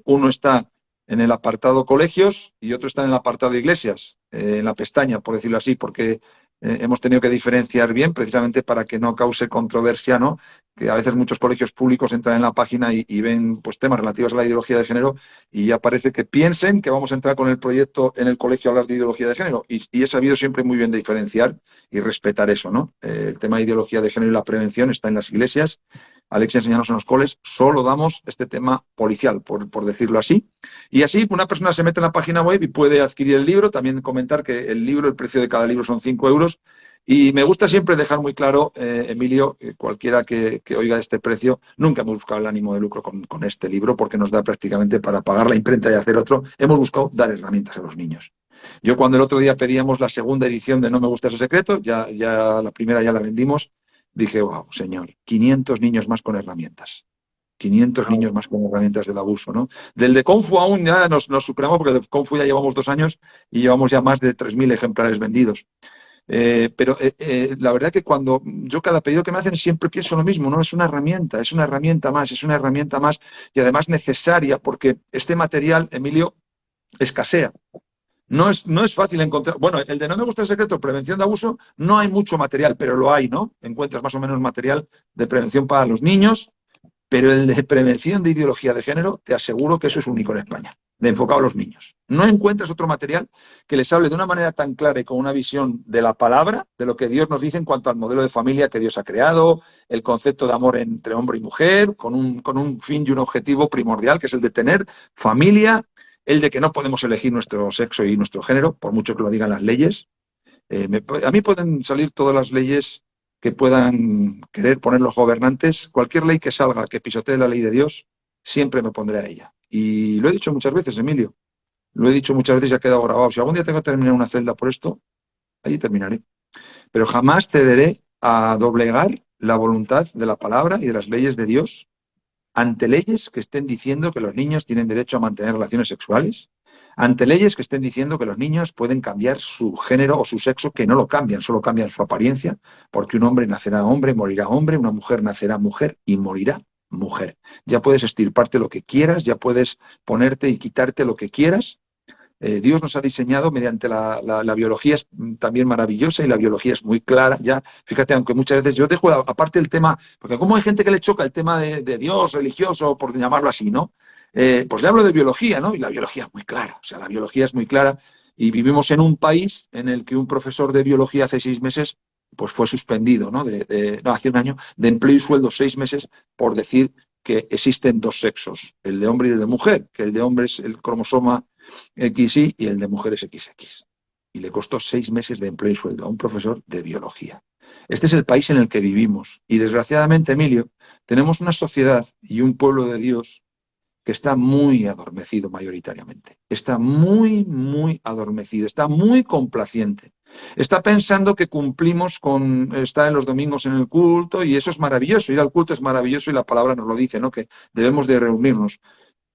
uno está en el apartado colegios y otro está en el apartado iglesias, en la pestaña, por decirlo así, porque hemos tenido que diferenciar bien precisamente para que no cause controversia, ¿no? Que a veces muchos colegios públicos entran en la página y ven pues temas relativos a la ideología de género y ya parece que piensen que vamos a entrar con el proyecto en el colegio a hablar de ideología de género. Y he sabido siempre muy bien diferenciar y respetar eso, ¿no? El tema de ideología de género y la prevención está en las iglesias. Alexia enseñarnos en los coles, solo damos este tema policial, por decirlo así. Y así una persona se mete en la página web y puede adquirir el libro. También comentar que el libro, el precio de cada libro son 5 euros. Y me gusta siempre dejar muy claro, Emilio, cualquiera que oiga este precio, nunca hemos buscado el ánimo de lucro con este libro porque nos da prácticamente para pagar la imprenta y hacer otro. Hemos buscado dar herramientas a los niños. Yo cuando el otro día pedíamos la segunda edición de No me gusta ese secreto, ya la primera ya la vendimos, dije, wow, señor, 500 niños más con herramientas. 500 niños más con herramientas del abuso, ¿no? Del de Kung Fu aún ya nos superamos porque de Kung Fu ya llevamos 2 años y llevamos ya más de 3.000 ejemplares vendidos. Pero la verdad que cuando yo cada pedido que me hacen siempre pienso lo mismo, ¿no? Es una herramienta más, es una herramienta más y además necesaria porque este material, Emilio, escasea. No es fácil encontrar. Bueno, el de No me gusta el secreto, prevención de abuso, no hay mucho material, pero lo hay, ¿no? Encuentras más o menos material de prevención para los niños, pero el de prevención de ideología de género, te aseguro que eso es único en España, de enfocado a los niños. No encuentras otro material que les hable de una manera tan clara y con una visión de la palabra, de lo que Dios nos dice en cuanto al modelo de familia que Dios ha creado, el concepto de amor entre hombre y mujer, con un fin y un objetivo primordial, que es el de tener familia, el de que no podemos elegir nuestro sexo y nuestro género, por mucho que lo digan las leyes. A mí pueden salir todas las leyes que puedan querer poner los gobernantes. Cualquier ley que salga, que pisotee la ley de Dios, siempre me pondré a ella. Y lo he dicho muchas veces, Emilio. Lo he dicho muchas veces y ha quedado grabado. Si algún día tengo que terminar una celda por esto, allí terminaré. Pero jamás cederé a doblegar la voluntad de la palabra y de las leyes de Dios ante leyes que estén diciendo que los niños tienen derecho a mantener relaciones sexuales, ante leyes que estén diciendo que los niños pueden cambiar su género o su sexo, que no lo cambian, solo cambian su apariencia, porque un hombre nacerá hombre, morirá hombre, una mujer nacerá mujer y morirá mujer. Ya puedes estirparte lo que quieras, ya puedes ponerte y quitarte lo que quieras. Dios nos ha diseñado mediante la biología, es también maravillosa y la biología es muy clara. Ya, fíjate, aunque muchas veces yo dejo aparte el tema, porque como hay gente que le choca el tema de Dios religioso, por llamarlo así, ¿no? Pues le hablo de biología, ¿no? Y la biología es muy clara, o sea, la biología es muy clara y vivimos en un país en el que un profesor de biología hace 6 meses pues fue suspendido, ¿no? No, hace un año, de empleo y sueldo 6 meses por decir que existen 2 sexos, el de hombre y el de mujer, que el de hombre es el cromosoma XY y el de mujeres XX. Y le costó 6 meses de empleo y sueldo a un profesor de biología. Este es el país en el que vivimos. Y desgraciadamente, Emilio, tenemos una sociedad y un pueblo de Dios que está muy adormecido mayoritariamente. Está muy, muy adormecido, está muy complaciente. Está pensando que cumplimos con estar en los domingos en el culto y eso es maravilloso. Ir al culto es maravilloso y la palabra nos lo dice, ¿no? Que debemos de reunirnos.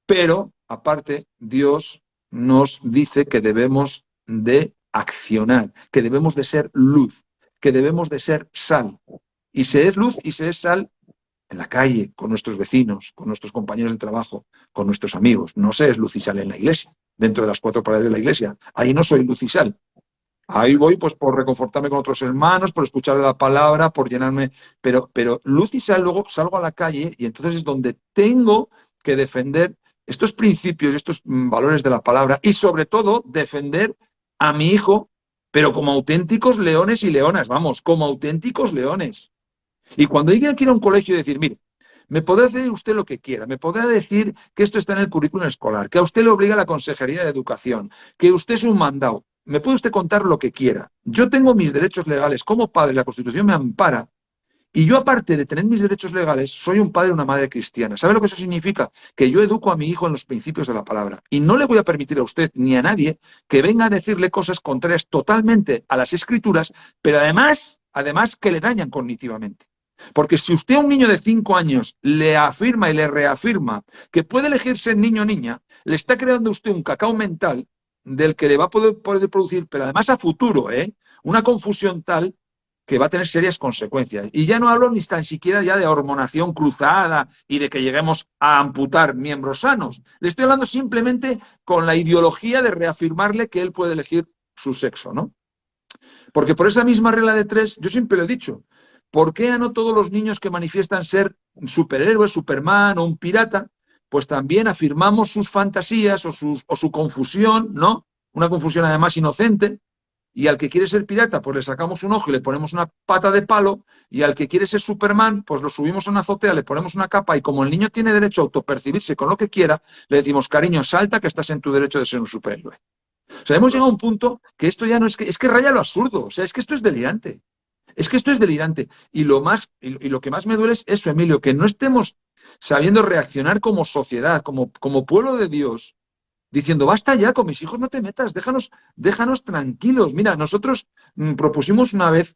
Pero, aparte, Dios nos dice que debemos de accionar, que debemos de ser luz, que debemos de ser sal. Y se es luz y se es sal en la calle, con nuestros vecinos, con nuestros compañeros de trabajo, con nuestros amigos. No se es luz y sal en la iglesia, dentro de las 4 paredes de la iglesia. Ahí no soy luz y sal. Ahí voy pues por reconfortarme con otros hermanos, por escuchar la palabra, por llenarme. Pero luz y sal, luego salgo a la calle y entonces es donde tengo que defender estos principios, estos valores de la palabra y sobre todo defender a mi hijo, pero como auténticos leones y leonas, vamos, como auténticos leones. Y cuando alguien quiere ir a un colegio y decir, mire, me podrá decir usted lo que quiera, me podrá decir que esto está en el currículum escolar, que a usted le obliga la Consejería de Educación, que usted es un mandado, me puede usted contar lo que quiera. Yo tengo mis derechos legales como padre, la Constitución me ampara. Y yo, aparte de tener mis derechos legales, soy un padre y una madre cristiana. ¿Sabe lo que eso significa? Que yo educo a mi hijo en los principios de la palabra. Y no le voy a permitir a usted ni a nadie que venga a decirle cosas contrarias totalmente a las Escrituras, pero además que le dañan cognitivamente. Porque si usted a un niño de 5 años le afirma y le reafirma que puede elegir ser niño o niña, le está creando usted un cacao mental del que le va a poder producir, pero además a futuro, una confusión tal que va a tener serias consecuencias. Y ya no hablo ni tan siquiera ya de hormonación cruzada y de que lleguemos a amputar miembros sanos. Le estoy hablando simplemente con la ideología de reafirmarle que él puede elegir su sexo, ¿no? Porque por esa misma regla de 3, yo siempre lo he dicho, ¿por qué a no todos los niños que manifiestan ser superhéroes, Superman o un pirata, pues también afirmamos sus fantasías o su confusión, ¿no? Una confusión además inocente, Y al que quiere ser pirata, pues le sacamos un ojo y le ponemos una pata de palo, y al que quiere ser Superman, pues lo subimos a una azotea, le ponemos una capa, y como el niño tiene derecho a autopercibirse con lo que quiera, le decimos, cariño, salta que estás en tu derecho de ser un superhéroe. O sea, hemos llegado a un punto que esto ya no es que raya lo absurdo, o sea, es que esto es delirante. Es que esto es delirante. Y lo que más me duele es eso, Emilio, que no estemos sabiendo reaccionar como sociedad, como pueblo de Dios, diciendo, basta ya, con mis hijos no te metas, déjanos tranquilos. Mira, nosotros propusimos una vez,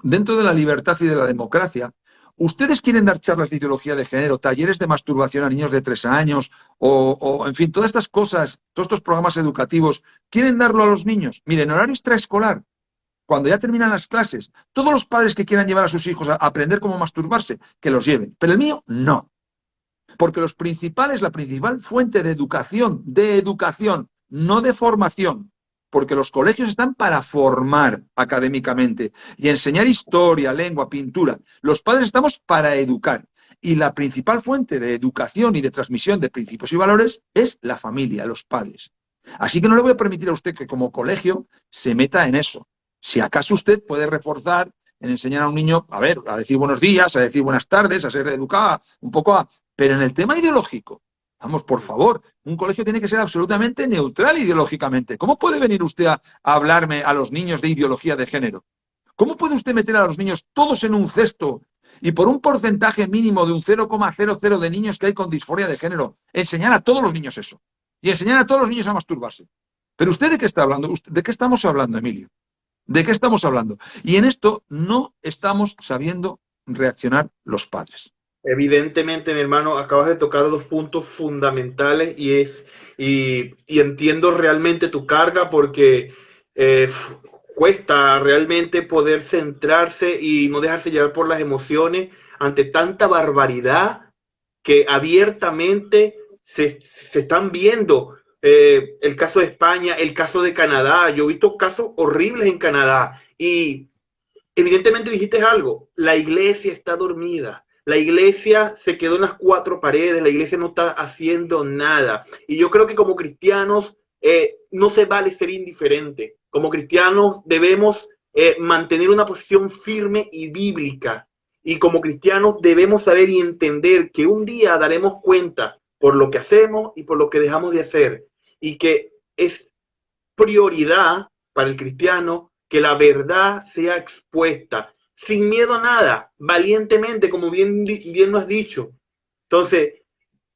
dentro de la libertad y de la democracia, ustedes quieren dar charlas de ideología de género, talleres de masturbación a niños de 3 años, en fin, todas estas cosas, todos estos programas educativos, ¿quieren darlo a los niños? Miren, en horario extraescolar, cuando ya terminan las clases, todos los padres que quieran llevar a sus hijos a aprender cómo masturbarse, que los lleven. Pero el mío, no. Porque la principal fuente de educación, no de formación, porque los colegios están para formar académicamente y enseñar historia, lengua, pintura. Los padres estamos para educar. Y la principal fuente de educación y de transmisión de principios y valores es la familia, los padres. Así que no le voy a permitir a usted que como colegio se meta en eso. Si acaso usted puede reforzar en enseñar a un niño, a ver, a decir buenos días, a decir buenas tardes, a ser educada, un poco a... Pero en el tema ideológico, vamos, por favor, un colegio tiene que ser absolutamente neutral ideológicamente. ¿Cómo puede venir usted a hablarme a los niños de ideología de género? ¿Cómo puede usted meter a los niños todos en un cesto y por un porcentaje mínimo de un 0,00 de niños que hay con disforia de género, enseñar a todos los niños eso? Y enseñar a todos los niños a masturbarse. ¿Pero usted de qué está hablando? ¿De qué estamos hablando, Emilio? ¿De qué estamos hablando? Y en esto no estamos sabiendo reaccionar los padres. Evidentemente, mi hermano, acabas de tocar dos puntos fundamentales y entiendo realmente tu carga porque eh, cuesta realmente poder centrarse y no dejarse llevar por las emociones ante tanta barbaridad que abiertamente se están viendo. El caso de España, el caso de Canadá, yo he visto casos horribles en Canadá y evidentemente dijiste algo, la iglesia está dormida. La iglesia se quedó en las cuatro paredes, la iglesia no está haciendo nada. Y yo creo que como cristianos no se vale ser indiferente. Como cristianos debemos mantener una posición firme y bíblica. Y como cristianos debemos saber y entender que un día daremos cuenta por lo que hacemos y por lo que dejamos de hacer. Y que es prioridad para el cristiano que la verdad sea expuesta, sin miedo a nada, valientemente, como bien lo has dicho. Entonces,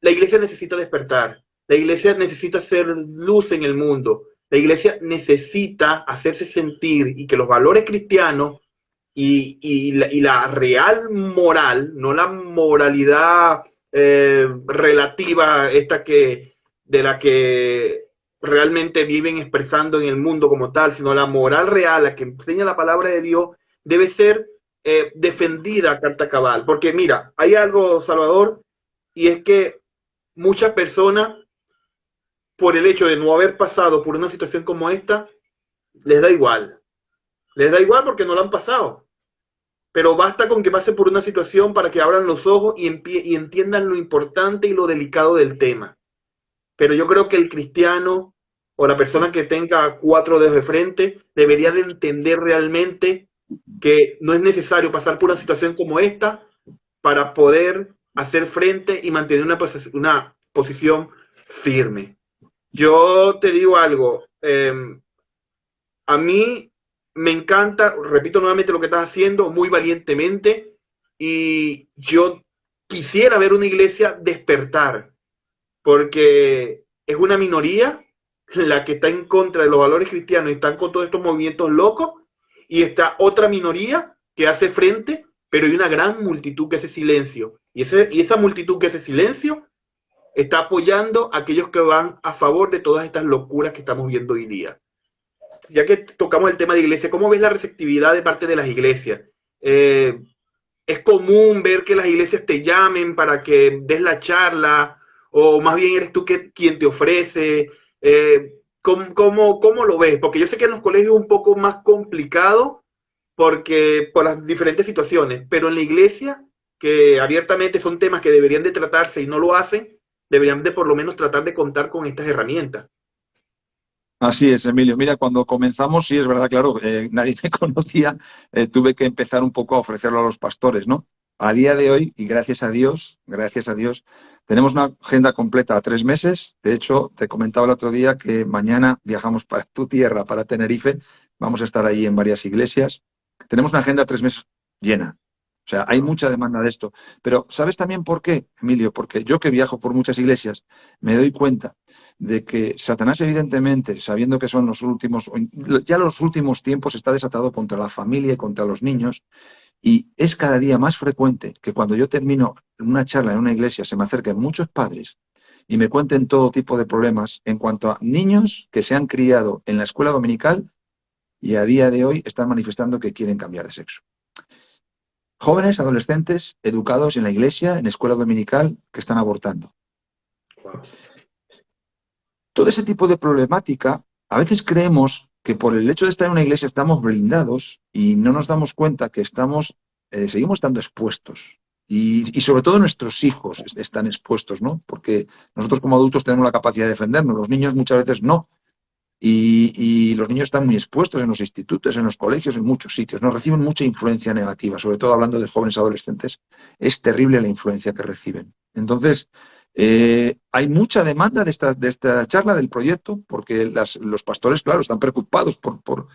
la iglesia necesita despertar, la iglesia necesita ser luz en el mundo, la iglesia necesita hacerse sentir y que los valores cristianos y la real moral, no la moralidad relativa, esta de la que realmente viven expresando en el mundo como tal, sino la moral real, la que enseña la palabra de Dios, debe ser defendida a carta cabal. Porque mira, hay algo, Salvador, y es que muchas personas, por el hecho de no haber pasado por una situación como esta, les da igual. Les da igual porque no lo han pasado. Pero basta con que pasen por una situación para que abran los ojos y entiendan lo importante y lo delicado del tema. Pero yo creo que el cristiano o la persona que tenga cuatro dedos de frente debería de entender realmente que no es necesario pasar por una situación como esta para poder hacer frente y mantener una posición firme. Yo te digo algo, a mí me encanta, repito nuevamente lo que estás haciendo muy valientemente y yo quisiera ver una iglesia despertar porque es una minoría la que está en contra de los valores cristianos y están con todos estos movimientos locos, y está otra minoría que hace frente, pero hay una gran multitud que hace silencio. Y esa multitud que hace silencio está apoyando a aquellos que van a favor de todas estas locuras que estamos viendo hoy día. Ya que tocamos el tema de iglesia, ¿cómo ves la receptividad de parte de las iglesias? ¿Es común ver que las iglesias te llamen para que des la charla? ¿O más bien eres tú quien te ofrece? ¿Cómo lo ves? Porque yo sé que en los colegios es un poco más complicado por las diferentes situaciones, pero en la iglesia, que abiertamente son temas que deberían de tratarse y no lo hacen, deberían de por lo menos tratar de contar con estas herramientas. Así es, Emilio. Mira, cuando comenzamos, sí es verdad, claro, nadie me conocía, tuve que empezar un poco a ofrecerlo a los pastores, ¿no? A día de hoy, y gracias a Dios, tenemos una agenda completa a 3 meses. De hecho, te comentaba el otro día que mañana viajamos para tu tierra, para Tenerife. Vamos a estar ahí en varias iglesias. Tenemos una agenda a 3 meses llena. O sea, hay Wow. mucha demanda de esto. Pero ¿sabes también por qué, Emilio? Porque yo que viajo por muchas iglesias, me doy cuenta de que Satanás, evidentemente, sabiendo que son los últimos, ya los últimos tiempos, está desatado contra la familia y contra los niños, y es cada día más frecuente que cuando yo termino una charla en una iglesia se me acerquen muchos padres y me cuenten todo tipo de problemas en cuanto a niños que se han criado en la escuela dominical y a día de hoy están manifestando que quieren cambiar de sexo. Jóvenes, adolescentes, educados en la iglesia, en escuela dominical, que están abortando. Wow. Todo ese tipo de problemática, a veces creemos que por el hecho de estar en una iglesia estamos blindados y no nos damos cuenta que seguimos estando expuestos. Y sobre todo nuestros hijos están expuestos, ¿no? Porque nosotros como adultos tenemos la capacidad de defendernos, los niños muchas veces no. Y los niños están muy expuestos en los institutos, en los colegios, en muchos sitios, ¿no? Reciben mucha influencia negativa, sobre todo hablando de jóvenes adolescentes. Es terrible la influencia que reciben. Entonces, hay mucha demanda de esta charla, del proyecto, porque los pastores, claro, están preocupados por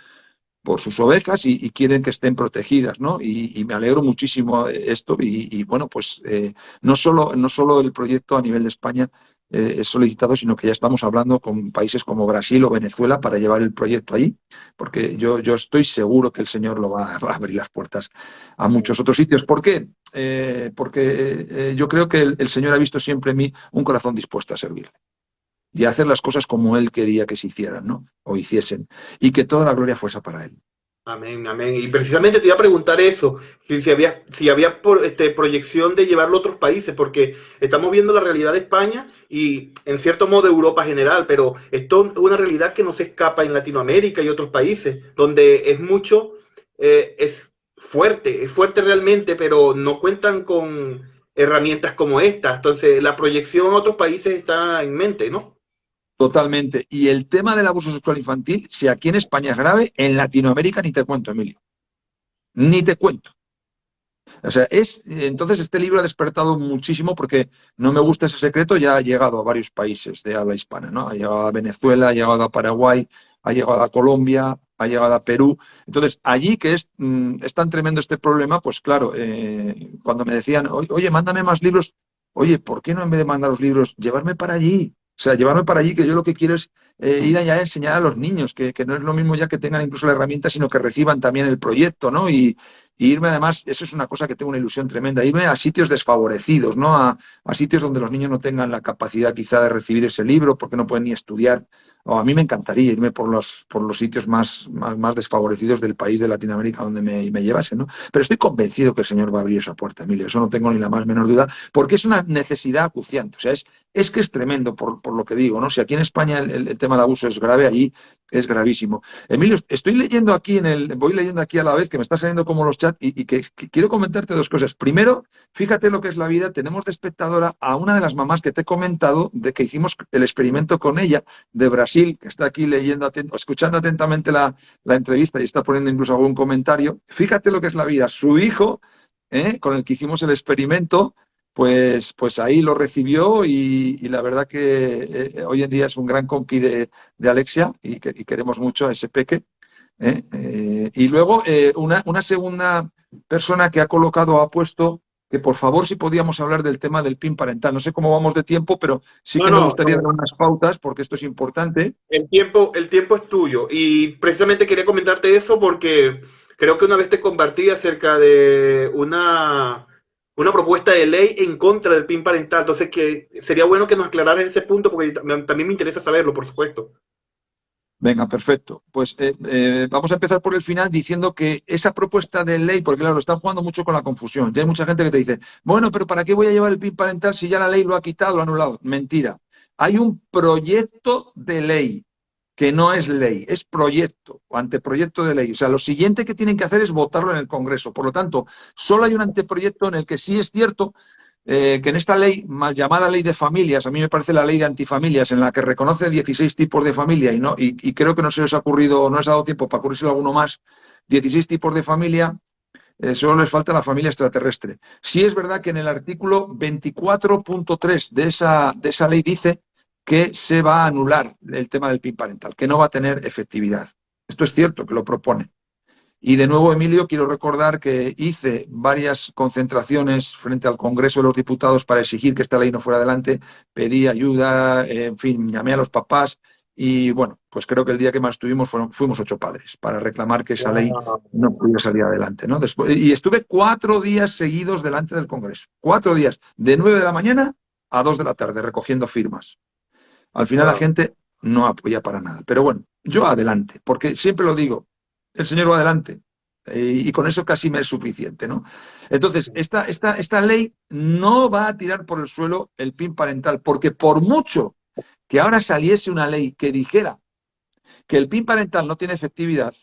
sus ovejas y quieren que estén protegidas, ¿no? Y me alegro muchísimo de esto y bueno, pues no solo el proyecto a nivel de España es solicitado, sino que ya estamos hablando con países como Brasil o Venezuela para llevar el proyecto ahí, porque yo estoy seguro que el Señor lo va a abrir las puertas a Amén. muchos otros sitios. ¿Por qué? Porque yo creo que el Señor ha visto siempre en mí un corazón dispuesto a servir y a hacer las cosas como Él quería que se hicieran, ¿no? O hiciesen, y que toda la gloria fuese para Él. Amén, amén. Y precisamente te iba a preguntar eso, si había proyección de llevarlo a otros países, porque estamos viendo la realidad de España y en cierto modo Europa general, pero esto es una realidad que no se escapa en Latinoamérica y otros países, donde es fuerte realmente, pero no cuentan con herramientas como esta. Entonces, la proyección a otros países está en mente, ¿no? Totalmente. Y el tema del abuso sexual infantil, si aquí en España es grave, en Latinoamérica ni te cuento, Emilio. Ni te cuento. O sea, entonces este libro ha despertado muchísimo porque no me gusta ese secreto, ya ha llegado a varios países de habla hispana, ¿no? Ha llegado a Venezuela, ha llegado a Paraguay, ha llegado a Colombia, ha llegado a Perú. Entonces, allí que es tan tremendo este problema, pues claro, cuando me decían, oye, mándame más libros, oye, ¿por qué no en vez de mandar los libros, llevarme para allí? O sea, llevarme para allí, que yo lo que quiero es ir allá a enseñar a los niños, que no es lo mismo ya que tengan incluso la herramienta, sino que reciban también el proyecto, ¿no? Y irme además, eso es una cosa que tengo una ilusión tremenda, irme a sitios desfavorecidos, ¿no? A sitios donde los niños no tengan la capacidad quizá de recibir ese libro porque no pueden ni estudiar. O a mí me encantaría irme por los sitios más desfavorecidos del país de Latinoamérica donde me llevase, ¿no? Pero estoy convencido que el Señor va a abrir esa puerta, Emilio, eso no tengo ni la más menor duda, porque es una necesidad acuciante, o sea, es que es tremendo por lo que digo, ¿no? Si aquí en España el tema del abuso es grave, allí es gravísimo. Emilio, estoy leyendo aquí voy leyendo aquí a la vez que me está saliendo como los chats y que quiero comentarte dos cosas. Primero, fíjate lo que es la vida. Tenemos de espectadora a una de las mamás que te he comentado de que hicimos el experimento con ella de Brasil, que está aquí leyendo, escuchando atentamente la entrevista y está poniendo incluso algún comentario. Fíjate lo que es la vida. Su hijo, con el que hicimos el experimento, pues ahí lo recibió y la verdad que hoy en día es un gran compi de Alexia y queremos mucho a ese peque. Y luego una segunda persona que ha colocado, ha puesto que por favor si podíamos hablar del tema del PIN parental. No sé cómo vamos de tiempo, pero sí No, que me no, gustaría dar no. unas pautas porque esto es importante. El tiempo es tuyo y precisamente quería comentarte eso porque creo que una vez te compartí acerca de una propuesta de ley en contra del PIN parental, entonces que sería bueno que nos aclararas ese punto porque también me interesa saberlo, por supuesto. Venga, perfecto. Pues vamos a empezar por el final diciendo que esa propuesta de ley, porque claro, están jugando mucho con la confusión. Ya hay mucha gente que te dice, bueno, pero ¿para qué voy a llevar el PIN parental si ya la ley lo ha quitado, lo ha anulado? Mentira. Hay un proyecto de ley que no es ley, es proyecto o anteproyecto de ley. O sea, lo siguiente que tienen que hacer es votarlo en el Congreso. Por lo tanto, solo hay un anteproyecto en el que sí es cierto que en esta ley, mal llamada ley de familias, a mí me parece la ley de antifamilias, en la que reconoce 16 tipos de familia y creo que no se les ha ocurrido, no les ha dado tiempo para ocurrirse alguno más, 16 tipos de familia, solo les falta la familia extraterrestre. Sí es verdad que en el artículo 24.3 de esa ley dice que se va a anular el tema del PIN parental, que no va a tener efectividad. Esto es cierto, que lo propone. Y de nuevo, Emilio, quiero recordar que hice varias concentraciones frente al Congreso de los Diputados para exigir que esta ley no fuera adelante, pedí ayuda, en fin, llamé a los papás y bueno, pues creo que el día que más tuvimos fuimos 8 padres para reclamar que esa ley Wow. no pudiera salir adelante, ¿no? Después, y estuve 4 días seguidos delante del Congreso, 4 días, de 9 de la mañana a 2 de la tarde, recogiendo firmas. Al final la Wow. gente no apoya para nada. Pero bueno, yo adelante, porque siempre lo digo, el Señor va adelante. Y con eso casi me es suficiente, ¿no? Entonces, esta ley no va a tirar por el suelo el PIN parental, porque por mucho que ahora saliese una ley que dijera que el PIN parental no tiene efectividad,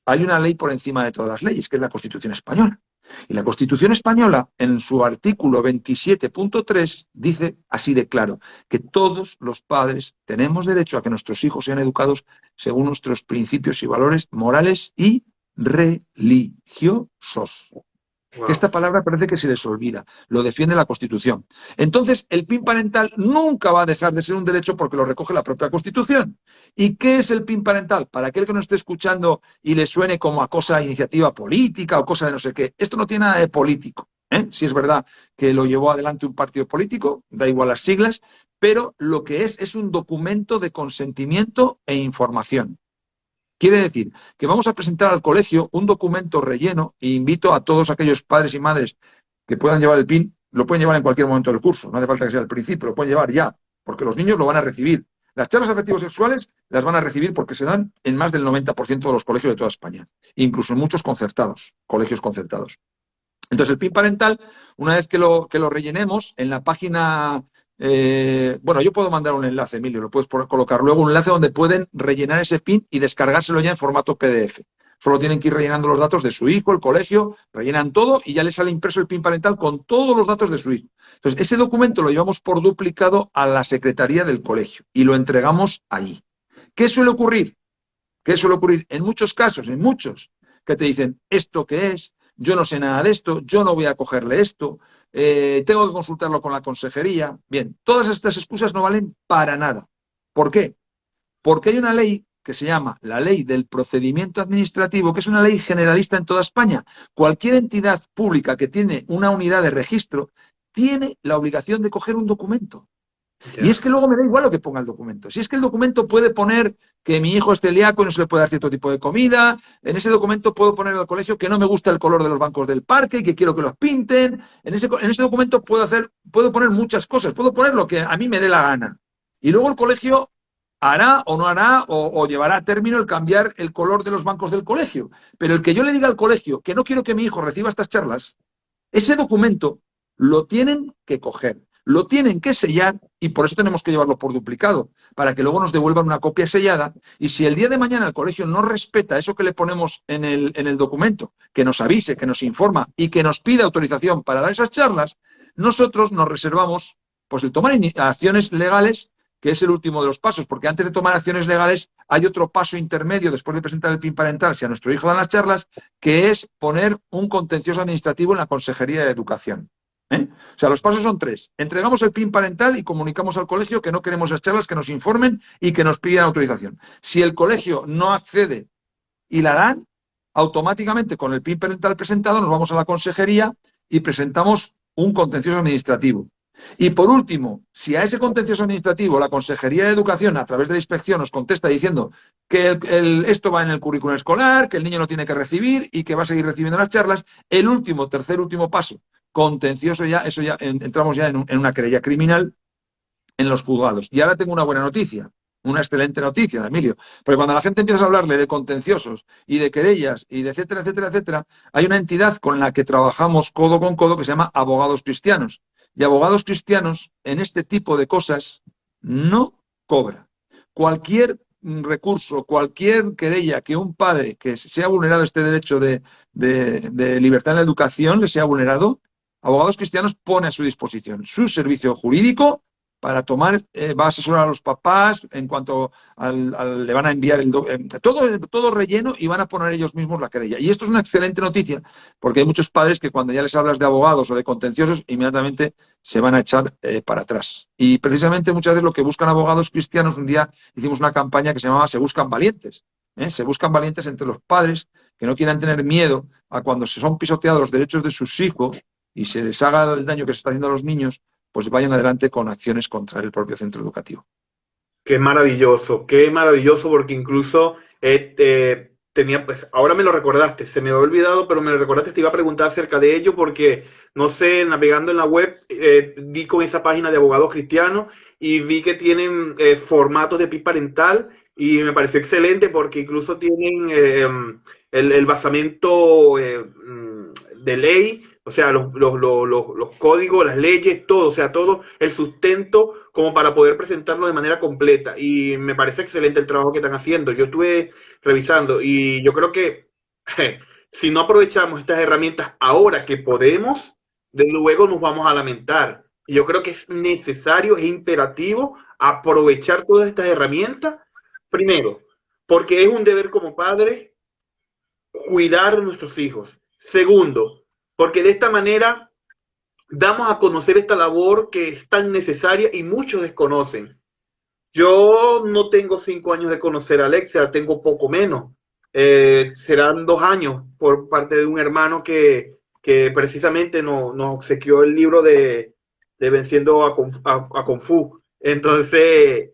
hay una ley por encima de todas las leyes, que es la Constitución española. Y la Constitución española, en su artículo 27.3, dice así de claro, que todos los padres tenemos derecho a que nuestros hijos sean educados según nuestros principios y valores morales y religiosos. Que Wow. esta palabra parece que se les olvida, lo defiende la Constitución. Entonces, el PIN parental nunca va a dejar de ser un derecho porque lo recoge la propia Constitución. ¿Y qué es el PIN parental? Para aquel que no esté escuchando y le suene como a cosa de iniciativa política o cosa de no sé qué, esto no tiene nada de político. Si es verdad que lo llevó adelante un partido político, da igual las siglas, pero lo que es un documento de consentimiento e información. Quiere decir que vamos a presentar al colegio un documento relleno e invito a todos aquellos padres y madres que puedan llevar el PIN, lo pueden llevar en cualquier momento del curso, no hace falta que sea al principio, lo pueden llevar ya, porque los niños lo van a recibir. Las charlas afectivo-sexuales las van a recibir porque se dan en más del 90% de los colegios de toda España, incluso en muchos concertados, colegios concertados. Entonces, el PIN parental, una vez que lo rellenemos, en la página, bueno, yo puedo mandar un enlace, Emilio, lo puedes colocar luego, un enlace donde pueden rellenar ese PIN y descargárselo ya en formato PDF. Solo tienen que ir rellenando los datos de su hijo, el colegio, rellenan todo y ya les sale impreso el PIN parental con todos los datos de su hijo. Entonces, ese documento lo llevamos por duplicado a la secretaría del colegio y lo entregamos allí. ¿Qué suele ocurrir? ¿Qué suele ocurrir? En muchos casos, en muchos, que te dicen, ¿esto qué es? Yo no sé nada de esto, yo no voy a cogerle esto, tengo que consultarlo con la consejería. Bien, todas estas excusas no valen para nada. ¿Por qué? Porque hay una ley que se llama la Ley del Procedimiento Administrativo, que es una ley generalista en toda España. Cualquier entidad pública que tiene una unidad de registro tiene la obligación de coger un documento. Y es Ya. que luego me da igual lo que ponga el documento. Si es que el documento puede poner que mi hijo es celíaco y no se le puede dar cierto tipo de comida, en ese documento puedo poner al colegio que no me gusta el color de los bancos del parque y que quiero que los pinten. En ese documento puedo poner muchas cosas, puedo poner lo que a mí me dé la gana. Y luego el colegio hará o no hará o llevará a término el cambiar el color de los bancos del colegio. Pero el que yo le diga al colegio que no quiero que mi hijo reciba estas charlas, ese documento lo tienen que coger, lo tienen que sellar y por eso tenemos que llevarlo por duplicado, para que luego nos devuelvan una copia sellada. Y si el día de mañana el colegio no respeta eso que le ponemos en el documento, que nos avise, que nos informa y que nos pida autorización para dar esas charlas, nosotros nos reservamos pues el tomar acciones legales, que es el último de los pasos, porque antes de tomar acciones legales hay otro paso intermedio después de presentar el PIN parental, si a nuestro hijo dan las charlas, que es poner un contencioso administrativo en la Consejería de Educación. O sea, los pasos son 3. Entregamos el PIN parental y comunicamos al colegio que no queremos esas charlas, que nos informen y que nos pidan autorización. Si el colegio no accede y la dan, automáticamente con el PIN parental presentado nos vamos a la consejería y presentamos un contencioso administrativo. Y por último, si a ese contencioso administrativo la Consejería de Educación, a través de la inspección, nos contesta diciendo que esto va en el currículum escolar, que el niño no tiene que recibir y que va a seguir recibiendo las charlas, el último, tercer último paso, contencioso ya, eso ya entramos ya en una querella criminal en los juzgados. Y ahora tengo una buena noticia, una excelente noticia, Emilio, porque cuando la gente empieza a hablarle de contenciosos y de querellas y de etcétera, etcétera, etcétera, hay una entidad con la que trabajamos codo con codo que se llama Abogados Cristianos. Y Abogados Cristianos en este tipo de cosas no cobra. Cualquier recurso, cualquier querella que un padre que sea vulnerado este derecho de libertad en la educación le sea vulnerado, Abogados Cristianos pone a su disposición su servicio jurídico para tomar, va a asesorar a los papás en cuanto le van a enviar todo relleno y van a poner ellos mismos la querella. Y esto es una excelente noticia, porque hay muchos padres que cuando ya les hablas de abogados o de contenciosos, inmediatamente se van a echar para atrás. Y precisamente muchas veces lo que buscan abogados cristianos, un día hicimos una campaña que se llamaba Se buscan valientes. Se buscan valientes entre los padres que no quieran tener miedo a cuando se son pisoteados los derechos de sus hijos y se les haga el daño que se está haciendo a los niños, pues vayan adelante con acciones contra el propio centro educativo. Qué maravilloso, porque incluso tenía, pues ahora me lo recordaste, se me había olvidado, pero me lo recordaste, te iba a preguntar acerca de ello, porque, no sé, navegando en la web, di con esa página de abogados cristianos y vi que tienen formatos de PIB parental y me pareció excelente porque incluso tienen el basamento de ley, o sea, los códigos, las leyes, todo, o sea, todo el sustento como para poder presentarlo de manera completa. Y me parece excelente el trabajo que están haciendo. Yo estuve revisando y yo creo que si no aprovechamos estas herramientas ahora que podemos, de luego nos vamos a lamentar. Y yo creo que es necesario, es imperativo aprovechar todas estas herramientas, primero, porque es un deber como padre cuidar de nuestros hijos. Segundo, porque de esta manera damos a conocer esta labor que es tan necesaria y muchos desconocen. Yo no tengo 5 años de conocer a Alexia, tengo poco menos. Serán 2 años por parte de un hermano que precisamente nos obsequió el libro de Venciendo a Kung Fu. Entonces,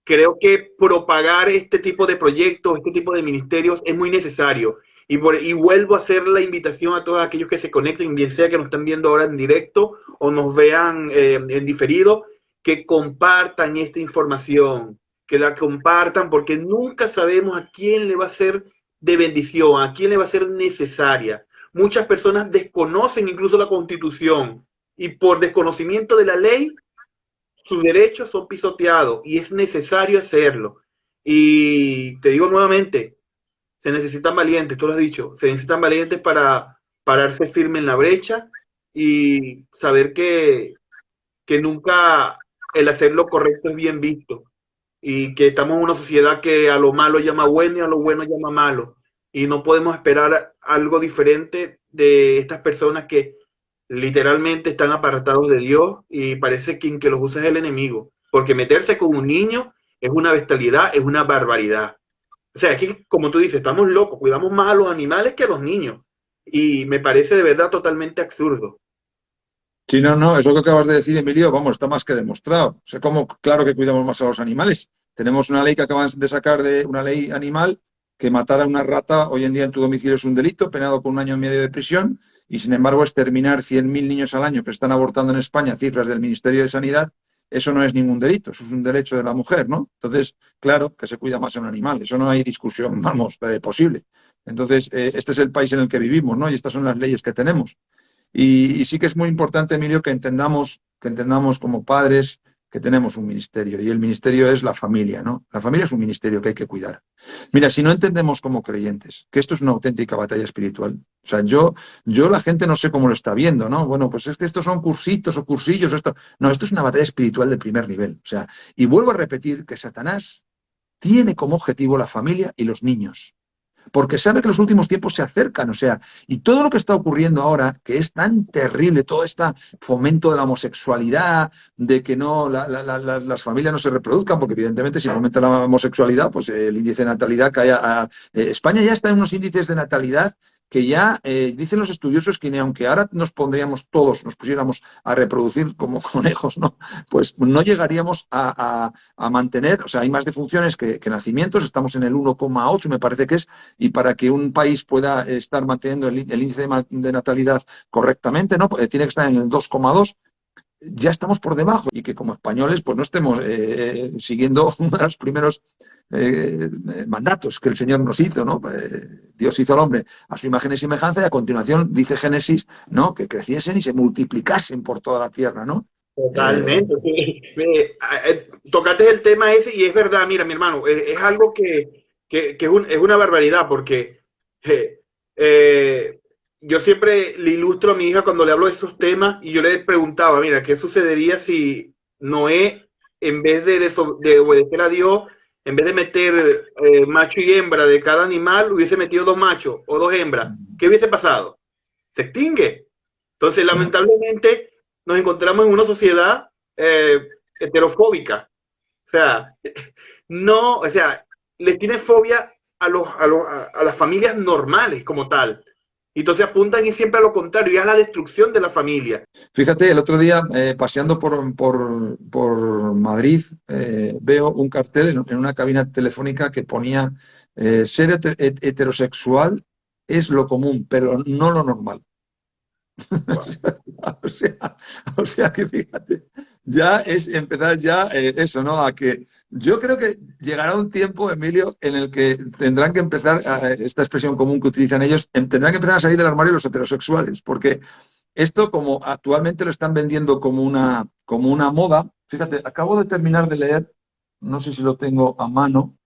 creo que propagar este tipo de proyectos, este tipo de ministerios es muy necesario. Y vuelvo a hacer la invitación a todos aquellos que se conecten, bien sea que nos estén viendo ahora en directo o nos vean en diferido, que compartan esta información, que la compartan, porque nunca sabemos a quién le va a ser de bendición, a quién le va a ser necesaria. Muchas personas desconocen incluso la Constitución y por desconocimiento de la ley sus derechos son pisoteados y es necesario hacerlo. Y te digo nuevamente, se necesitan valientes, tú lo has dicho, se necesitan valientes para pararse firme en la brecha y saber que nunca el hacer lo correcto es bien visto y que estamos en una sociedad que a lo malo llama bueno y a lo bueno llama malo y no podemos esperar algo diferente de estas personas que literalmente están apartados de Dios y parece que quien que los usa es el enemigo, porque meterse con un niño es una bestialidad, es una barbaridad. O sea, es que como tú dices, estamos locos, cuidamos más a los animales que a los niños y me parece de verdad totalmente absurdo. Sí, no, no, eso que acabas de decir, Emilio, vamos, está más que demostrado. O sea, como claro que cuidamos más a los animales. Tenemos una ley que acaban de sacar de una ley animal que matar a una rata hoy en día en tu domicilio es un delito, penado con 1 año y medio de prisión, y sin embargo exterminar 100.000 niños al año que están abortando en España, cifras del Ministerio de Sanidad, eso no es ningún delito, eso es un derecho de la mujer, ¿no? Entonces, claro que se cuida más a un animal, eso no hay discusión, vamos, posible. Entonces, este es el país en el que vivimos, ¿no? Y estas son las leyes que tenemos. Y sí que es muy importante, Emilio, que entendamos como padres que tenemos un ministerio y el ministerio es la familia, ¿no? La familia es un ministerio que hay que cuidar. Mira, si no entendemos como creyentes que esto es una auténtica batalla espiritual, o sea, yo la gente no sé cómo lo está viendo, ¿no? Bueno, pues es que estos son cursitos o cursillos, esto. No, esto es una batalla espiritual de primer nivel. O sea, y vuelvo a repetir que Satanás tiene como objetivo la familia y los niños porque sabe que los últimos tiempos se acercan, o sea, y todo lo que está ocurriendo ahora, que es tan terrible, todo este fomento de la homosexualidad, de que no las familias no se reproduzcan, porque evidentemente si fomenta la homosexualidad, pues el índice de natalidad cae España ya está en unos índices de natalidad que ya dicen los estudiosos que ni aunque ahora nos pondríamos todos, nos pusiéramos a reproducir como conejos, ¿no? Pues no llegaríamos a mantener, o sea, hay más defunciones que nacimientos, estamos en el 1,8 me parece que es, y para que un país pueda estar manteniendo el índice de natalidad correctamente, ¿no? Tiene que estar en el 2,2. Ya estamos por debajo y que como españoles pues no estemos siguiendo uno de los primeros mandatos que el Señor nos hizo, ¿no? Dios hizo al hombre a su imagen y semejanza y a continuación dice Génesis, ¿no? Que creciesen y se multiplicasen por toda la tierra, ¿no? Totalmente. Sí. Tocaste el tema ese y es verdad, mira, mi hermano, es algo que es una barbaridad porque eh, yo siempre le ilustro a mi hija cuando le hablo de esos temas y yo le preguntaba, mira, ¿qué sucedería si Noé, en vez de obedecer a Dios, en vez de meter macho y hembra de cada animal, hubiese metido dos machos o dos hembras? ¿Qué hubiese pasado? Se extingue. Entonces, lamentablemente, nos encontramos en una sociedad heterofóbica. O sea, no, o sea, les tiene fobia a las familias normales como tal. Y entonces apuntan y siempre a lo contrario, y a la destrucción de la familia. Fíjate, el otro día, paseando por Madrid, veo un cartel en una cabina telefónica que ponía ser heterosexual es lo común, pero no lo normal. Wow. O sea, o sea que fíjate, ya es empezar ya eso, ¿no? A que yo creo que llegará un tiempo, Emilio, en el que tendrán que empezar, esta expresión común que utilizan ellos, tendrán que empezar a salir del armario los heterosexuales, porque esto, como actualmente lo están vendiendo como una moda, fíjate, acabo de terminar de leer, no sé si lo tengo a mano.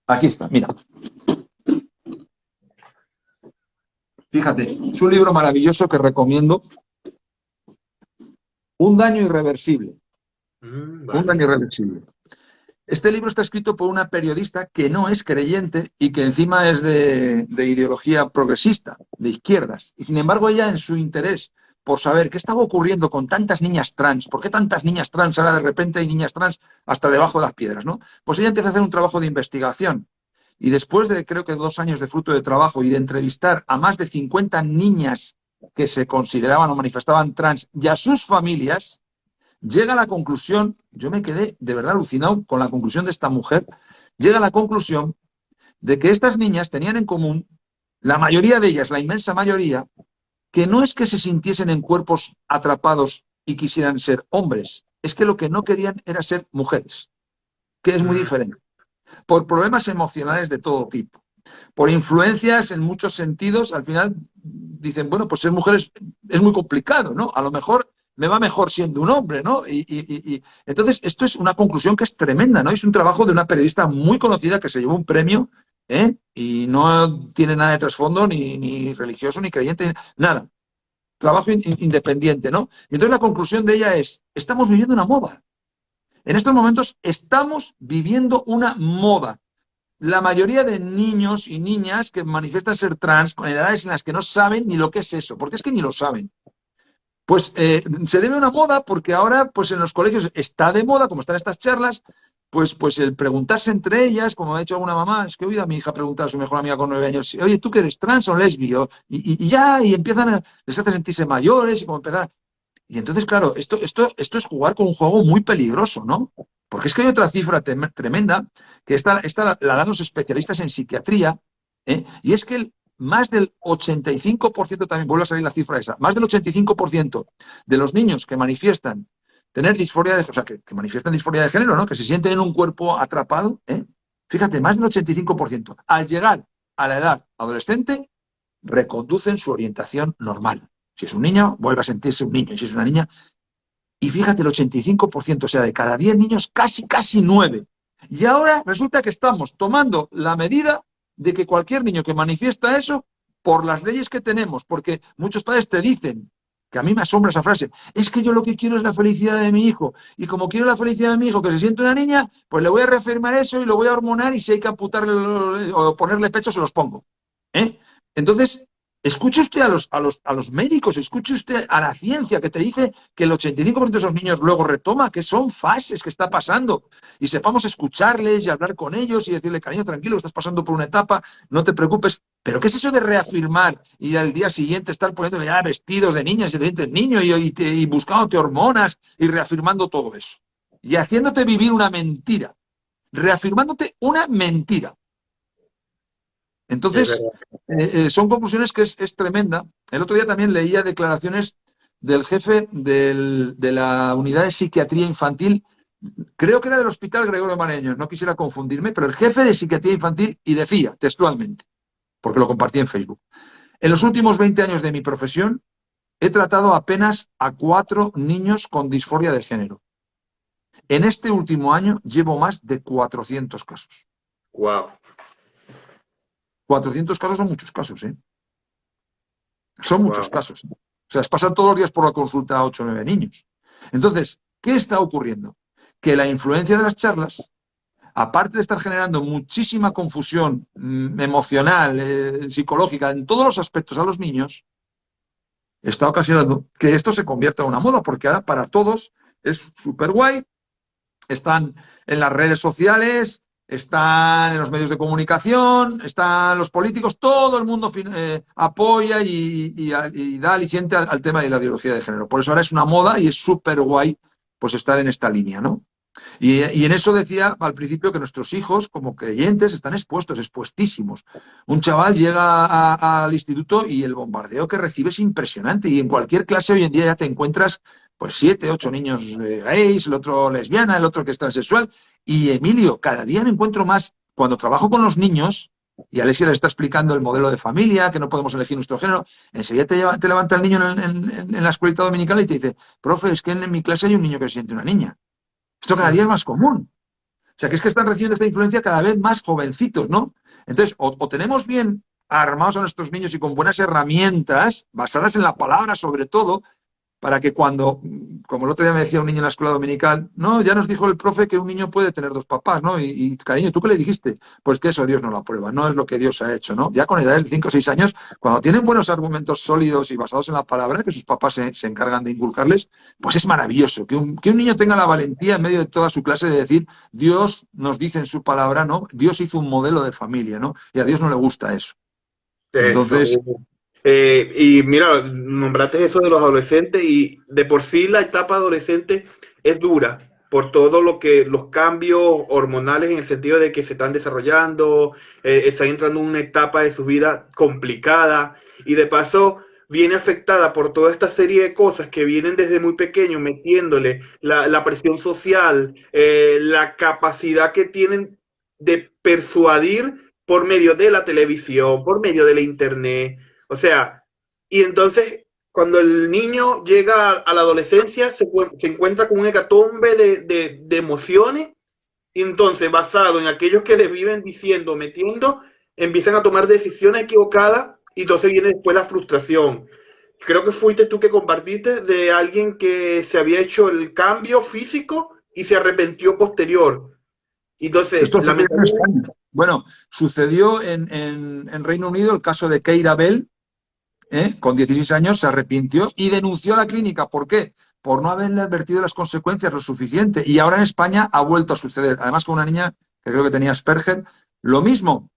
Aquí está, mira. Fíjate, es un libro maravilloso que recomiendo. Un daño irreversible. Un Vale. daño irreversible. Este libro está escrito por una periodista que no es creyente y que encima es de ideología progresista, de izquierdas. Y sin embargo, ella, en su interés por saber qué estaba ocurriendo con tantas niñas trans, por qué tantas niñas trans, ahora de repente hay niñas trans hasta debajo de las piedras, ¿no? Pues ella empieza a hacer un trabajo de investigación. Y después de, creo que 2 años de fruto de trabajo y de entrevistar a más de 50 niñas que se consideraban o manifestaban trans y a sus familias, llega a la conclusión, yo me quedé de verdad alucinado con la conclusión de esta mujer, llega a la conclusión de que estas niñas tenían en común, la mayoría de ellas, la inmensa mayoría, que no es que se sintiesen en cuerpos atrapados y quisieran ser hombres, es que lo que no querían era ser mujeres, que es muy diferente, por problemas emocionales de todo tipo, por influencias en muchos sentidos. Al final dicen, bueno, pues ser mujeres es muy complicado, ¿no? A lo mejor me va mejor siendo un hombre, ¿no? Entonces, esto es una conclusión que es tremenda, ¿no? Es un trabajo de una periodista muy conocida que se llevó un premio, ¿eh? Y no tiene nada de trasfondo, ni religioso, ni creyente, nada. Trabajo independiente, ¿no? Y entonces la conclusión de ella es, estamos viviendo una moda. En estos momentos estamos viviendo una moda. La mayoría de niños y niñas que manifiestan ser trans con edades en las que no saben ni lo que es eso, porque es que ni lo saben. Pues se debe a una moda porque ahora pues en los colegios está de moda, como están estas charlas, pues el preguntarse entre ellas, como ha hecho alguna mamá, es que he oído a mi hija preguntar a su mejor amiga con 9 años, oye, ¿tú que eres trans o lesbio? Y ya, y empiezan les hace sentirse mayores y como empezar. Y entonces, claro, esto es jugar con un juego muy peligroso, ¿no? Porque es que hay otra cifra tremenda, que esta la dan los especialistas en psiquiatría, ¿eh? Y es que más del 85%, también vuelve a salir la cifra esa, más del 85% de los niños que manifiestan tener disforia de, o sea, que manifiestan disforia de género, ¿no? Que se sienten en un cuerpo atrapado, ¿eh? Fíjate, más del 85%, al llegar a la edad adolescente, reconducen su orientación normal. Si es un niño, vuelve a sentirse un niño. Y si es una niña, y fíjate, el 85%, o sea, de cada 10 niños, casi 9. Y ahora resulta que estamos tomando la medida de que cualquier niño que manifiesta eso, por las leyes que tenemos, porque muchos padres te dicen, que a mí me asombra esa frase, es que yo lo que quiero es la felicidad de mi hijo, y como quiero la felicidad de mi hijo, que se siente una niña, pues le voy a reafirmar eso y lo voy a hormonar, y si hay que amputarle o ponerle pecho, se los pongo. ¿Eh? Entonces, escuche usted a los médicos, escuche usted a la ciencia que te dice que el 85% de esos niños luego retoma, que son fases que está pasando. Y sepamos escucharles y hablar con ellos y decirle, cariño, tranquilo, estás pasando por una etapa, no te preocupes. Pero ¿qué es eso de reafirmar y al día siguiente estar poniéndole ya vestidos de niñas y de niño y buscándote hormonas y reafirmando todo eso? Y haciéndote vivir una mentira, reafirmándote una mentira. Es Entonces, verdad. son conclusiones que es tremenda. El otro día también leía declaraciones del jefe de la unidad de psiquiatría infantil, creo que era del Hospital Gregorio Marañón, no quisiera confundirme, pero el jefe de psiquiatría infantil, y decía textualmente, porque lo compartí en Facebook, en los últimos 20 años de mi profesión he tratado apenas a 4 niños con disforia de género. En este último año llevo más de 400 casos. Wow. 400 casos son muchos casos, ¿eh? Son muchos Wow. casos. O sea, es pasar todos los días por la consulta a 8 o 9 niños. Entonces, ¿qué está ocurriendo? Que la influencia de las charlas, aparte de estar generando muchísima confusión emocional, psicológica, en todos los aspectos a los niños, está ocasionando que esto se convierta en una moda, porque ahora para todos es súper guay, están en las redes sociales, están en los medios de comunicación, están los políticos, todo el mundo apoya y da aliciente al tema de la ideología de género. Por eso ahora es una moda y es súper guay pues estar en esta línea, ¿no? Y en eso decía al principio que nuestros hijos, como creyentes, están expuestos, expuestísimos. Un chaval llega al instituto y el bombardeo que recibe es impresionante. Y en cualquier clase hoy en día ya te encuentras pues 7, 8 niños gays, el otro lesbiana, el otro que es transexual. Y Emilio, cada día me encuentro más, cuando trabajo con los niños, y Alessia le está explicando el modelo de familia, que no podemos elegir nuestro género, enseguida te levanta el niño en la escuelita dominical y te dice, profe, es que en mi clase hay un niño que se siente una niña. Esto cada día es más común. O sea, que es que están recibiendo esta influencia cada vez más jovencitos, ¿no? Entonces, o tenemos bien armados a nuestros niños y con buenas herramientas, basadas en la palabra sobre todo, para que cuando, como el otro día me decía un niño en la escuela dominical, no, ya nos dijo el profe que un niño puede tener dos papás, ¿no? Cariño, ¿tú qué le dijiste? Pues que eso Dios no lo aprueba, no es lo que Dios ha hecho, ¿no? Ya con edades de 5 o 6 años, cuando tienen buenos argumentos sólidos y basados en la palabra, que sus papás se encargan de inculcarles, pues es maravilloso que un niño tenga la valentía en medio de toda su clase de decir, Dios nos dice en su palabra, ¿no? Dios hizo un modelo de familia, ¿no? Y a Dios no le gusta eso. Eso. Entonces, Y mira, nombraste eso de los adolescentes y de por sí la etapa adolescente es dura por todo lo que los cambios hormonales en el sentido de que se están desarrollando, están entrando en una etapa de su vida complicada y de paso viene afectada por toda esta serie de cosas que vienen desde muy pequeño metiéndole la presión social, la capacidad que tienen de persuadir por medio de la televisión, por medio de la internet. O sea, y entonces cuando el niño llega a la adolescencia se encuentra con un hecatombe de emociones y entonces basado en aquellos que les viven diciendo, metiendo, empiezan a tomar decisiones equivocadas y entonces viene después la frustración. Creo que fuiste tú que compartiste de alguien que se había hecho el cambio físico y se arrepintió posterior. Entonces, esto sucedió en lamentablemente, España. Bueno, sucedió en Reino Unido el caso de Keira Bell, con 16 años se arrepintió y denunció a la clínica. ¿Por qué? Por no haberle advertido las consecuencias lo suficiente. Y ahora en España ha vuelto a suceder. Además, con una niña que creo que tenía Asperger, lo mismo.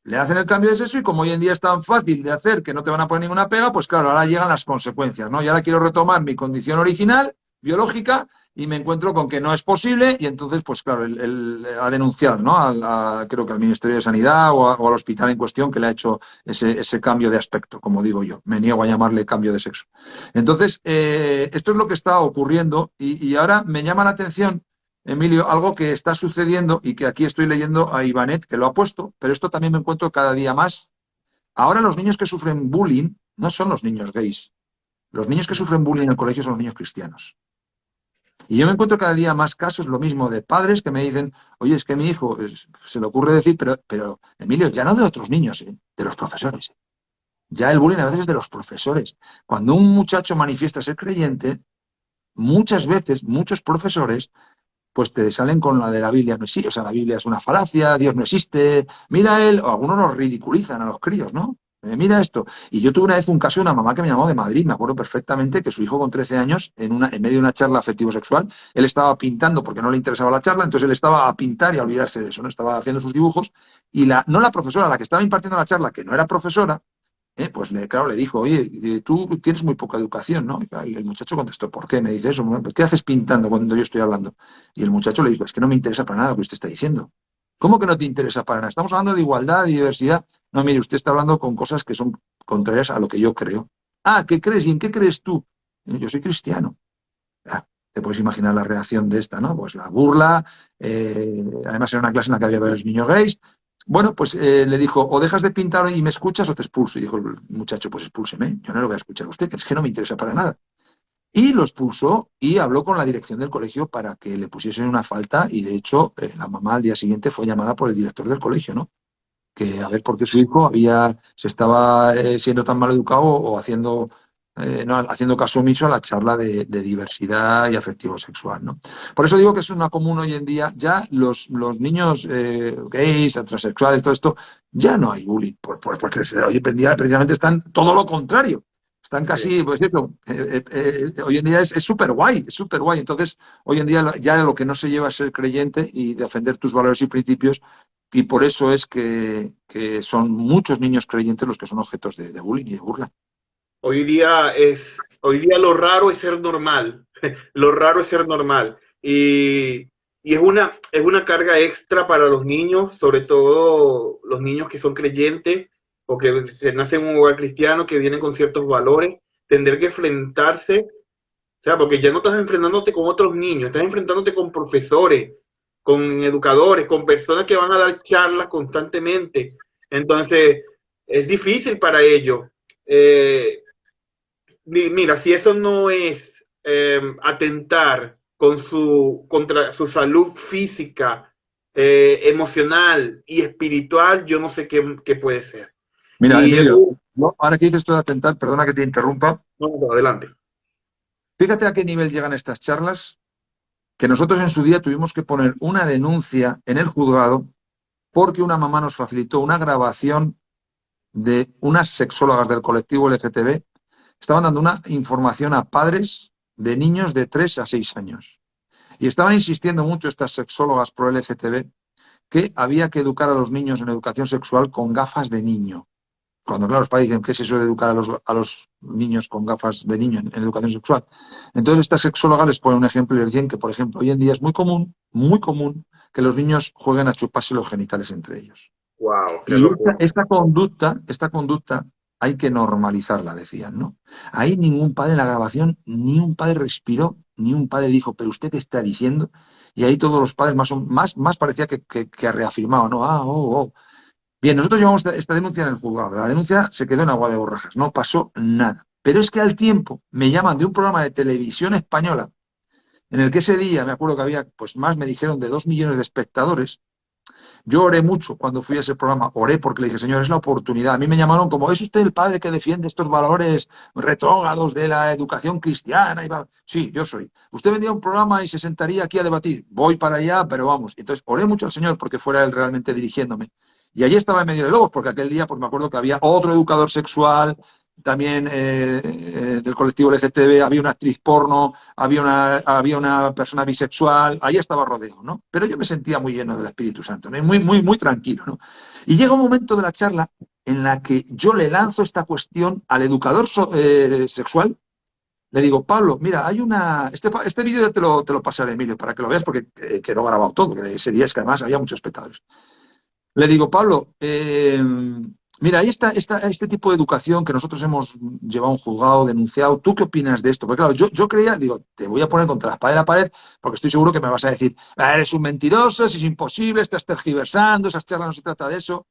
Le hacen el cambio de sexo y como hoy en día es tan fácil de hacer que no te van a poner ninguna pega, pues claro, ahora llegan las consecuencias, ¿no? Y ahora quiero retomar mi condición original, biológica, y me encuentro con que no es posible y entonces, pues claro, él ha denunciado, ¿no? Creo que al Ministerio de Sanidad o al hospital en cuestión que le ha hecho ese cambio de aspecto, como digo yo. Me niego a llamarle cambio de sexo. Entonces, esto es lo que está ocurriendo y ahora me llama la atención, Emilio, algo que está sucediendo y que aquí estoy leyendo a Ivanet, que lo ha puesto, pero esto también me encuentro cada día más. Ahora los niños que sufren bullying no son los niños gays. Los niños que sufren bullying en el colegio son los niños cristianos. Y yo me encuentro cada día más casos, lo mismo, de padres que me dicen, oye, es que mi hijo, se le ocurre decir, pero Emilio, ya no de otros niños, de los profesores. Ya el bullying a veces es de los profesores. Cuando un muchacho manifiesta ser creyente, muchas veces, muchos profesores pues te salen con la de la Biblia no existe, o sea, la Biblia es una falacia, Dios no existe, mira él, o algunos los ridiculizan a los críos, ¿no? Mira esto. Y yo tuve una vez un caso de una mamá que me llamó de Madrid, me acuerdo perfectamente que su hijo con 13 años, en medio de una charla afectivo-sexual, él estaba pintando porque no le interesaba la charla, entonces él estaba a pintar y a olvidarse de eso, ¿no? Estaba haciendo sus dibujos y no la profesora, la que estaba impartiendo la charla, que no era profesora, pues claro, le dijo, oye, tú tienes muy poca educación, ¿no? Y el muchacho contestó, ¿por qué me dice eso? ¿Qué haces pintando cuando yo estoy hablando? Y el muchacho le dijo, es que no me interesa para nada lo que usted está diciendo. ¿Cómo que no te interesa para nada? Estamos hablando de igualdad y diversidad. No, mire, usted está hablando con cosas que son contrarias a lo que yo creo. Ah, ¿qué crees? ¿Y en qué crees tú? Yo soy cristiano. Ah, te puedes imaginar la reacción de esta, ¿no? Pues la burla, además era una clase en la que había varios niños gays. Bueno, pues le dijo, o dejas de pintar y me escuchas o te expulso. Y dijo el muchacho, pues expúlseme, yo no lo voy a escuchar a usted, que es que no me interesa para nada. Y lo expulsó y habló con la dirección del colegio para que le pusiesen una falta y de hecho la mamá al día siguiente fue llamada por el director del colegio, ¿no? que a ver por qué su hijo se estaba siendo tan mal educado o haciendo, no, haciendo caso omiso a la charla de diversidad y afectivo sexual, ¿no? Por eso digo que es una común hoy en día, ya los niños gays, transexuales, todo esto, ya no hay bullying, porque hoy en día precisamente están todo lo contrario. Están Sí. casi, pues eso, hoy en día es súper guay, es súper guay. Entonces, hoy en día ya lo que no se lleva es ser creyente y defender tus valores y principios, y por eso es que son muchos niños creyentes los que son objetos de bullying y de burla. Hoy día lo raro es ser normal. Lo raro es ser normal. Y es una carga extra para los niños, sobre todo los niños que son creyentes o que se nacen en un hogar cristiano, que vienen con ciertos valores, tener que enfrentarse, o sea, porque ya no estás enfrentándote con otros niños, estás enfrentándote con profesores, con educadores, con personas que van a dar charlas constantemente. Entonces, es difícil para ellos. Eh, Mira, si eso no es atentar contra su salud física, emocional y espiritual, yo no sé qué puede ser. Mira, Y Emilio, eso, ahora que dices esto de atentar, perdona que te interrumpa, no, no, adelante. fíjate a qué nivel llegan estas charlas, que nosotros en su día tuvimos que poner una denuncia en el juzgado porque una mamá nos facilitó una grabación de unas sexólogas del colectivo LGTB. Estaban dando una información a padres de niños de 3 a 6 años. Y estaban insistiendo mucho estas sexólogas pro LGTB que había que educar a los niños en educación sexual con gafas de niño. Cuando, claro, los padres dicen, ¿qué es eso de educar a los niños con gafas de niño en educación sexual? Entonces, estas sexólogas les ponen un ejemplo y les dicen que, por ejemplo, hoy en día es muy común que los niños jueguen a chuparse los genitales entre ellos. Wow, qué Y locura. esta conducta hay que normalizarla, decían, ¿no? Ahí ningún padre en la grabación, ni un padre respiró, ni un padre dijo, ¿pero usted qué está diciendo? Y ahí todos los padres más parecía que reafirmaban, ¿no? Ah, oh, oh. Bien, nosotros llevamos esta denuncia en el juzgado. La denuncia se quedó en agua de borrajas, no pasó nada. Pero es que al tiempo me llaman de un programa de televisión española en el que ese día, me acuerdo que había, pues más me dijeron, de 2 millones de espectadores. Yo oré mucho cuando fui a ese programa, oré porque le dije, Señor, es la oportunidad. A mí me llamaron como, ¿es usted el padre que defiende estos valores retrógrados de la educación cristiana? Sí, yo soy. ¿Usted vendría a un programa y se sentaría aquí a debatir? Voy para allá, pero vamos. Entonces, oré mucho al Señor porque fuera él realmente dirigiéndome. Y allí estaba en medio de lobos, porque aquel día, pues me acuerdo que había otro educador sexual, también del colectivo LGTB, había una actriz porno, había una persona bisexual, ahí estaba rodeo, ¿no? Pero yo me sentía muy lleno del Espíritu Santo, ¿no? Muy tranquilo, ¿no? Y llega un momento de la charla en la que yo le lanzo esta cuestión al educador sexual. Le digo, Pablo, mira, hay una... Este vídeo ya te lo pasaré, Emilio, para que lo veas, porque quedó grabado todo, que ese día es que además había muchos espectadores. Le digo, Pablo, mira, ahí está este tipo de educación que nosotros hemos llevado a un juzgado, denunciado. ¿Tú qué opinas de esto? Porque claro, yo creía, digo, te voy a poner contra la espada y la pared porque estoy seguro que me vas a decir, ah, eres un mentiroso, es imposible, estás tergiversando, esas charlas no se trata de eso.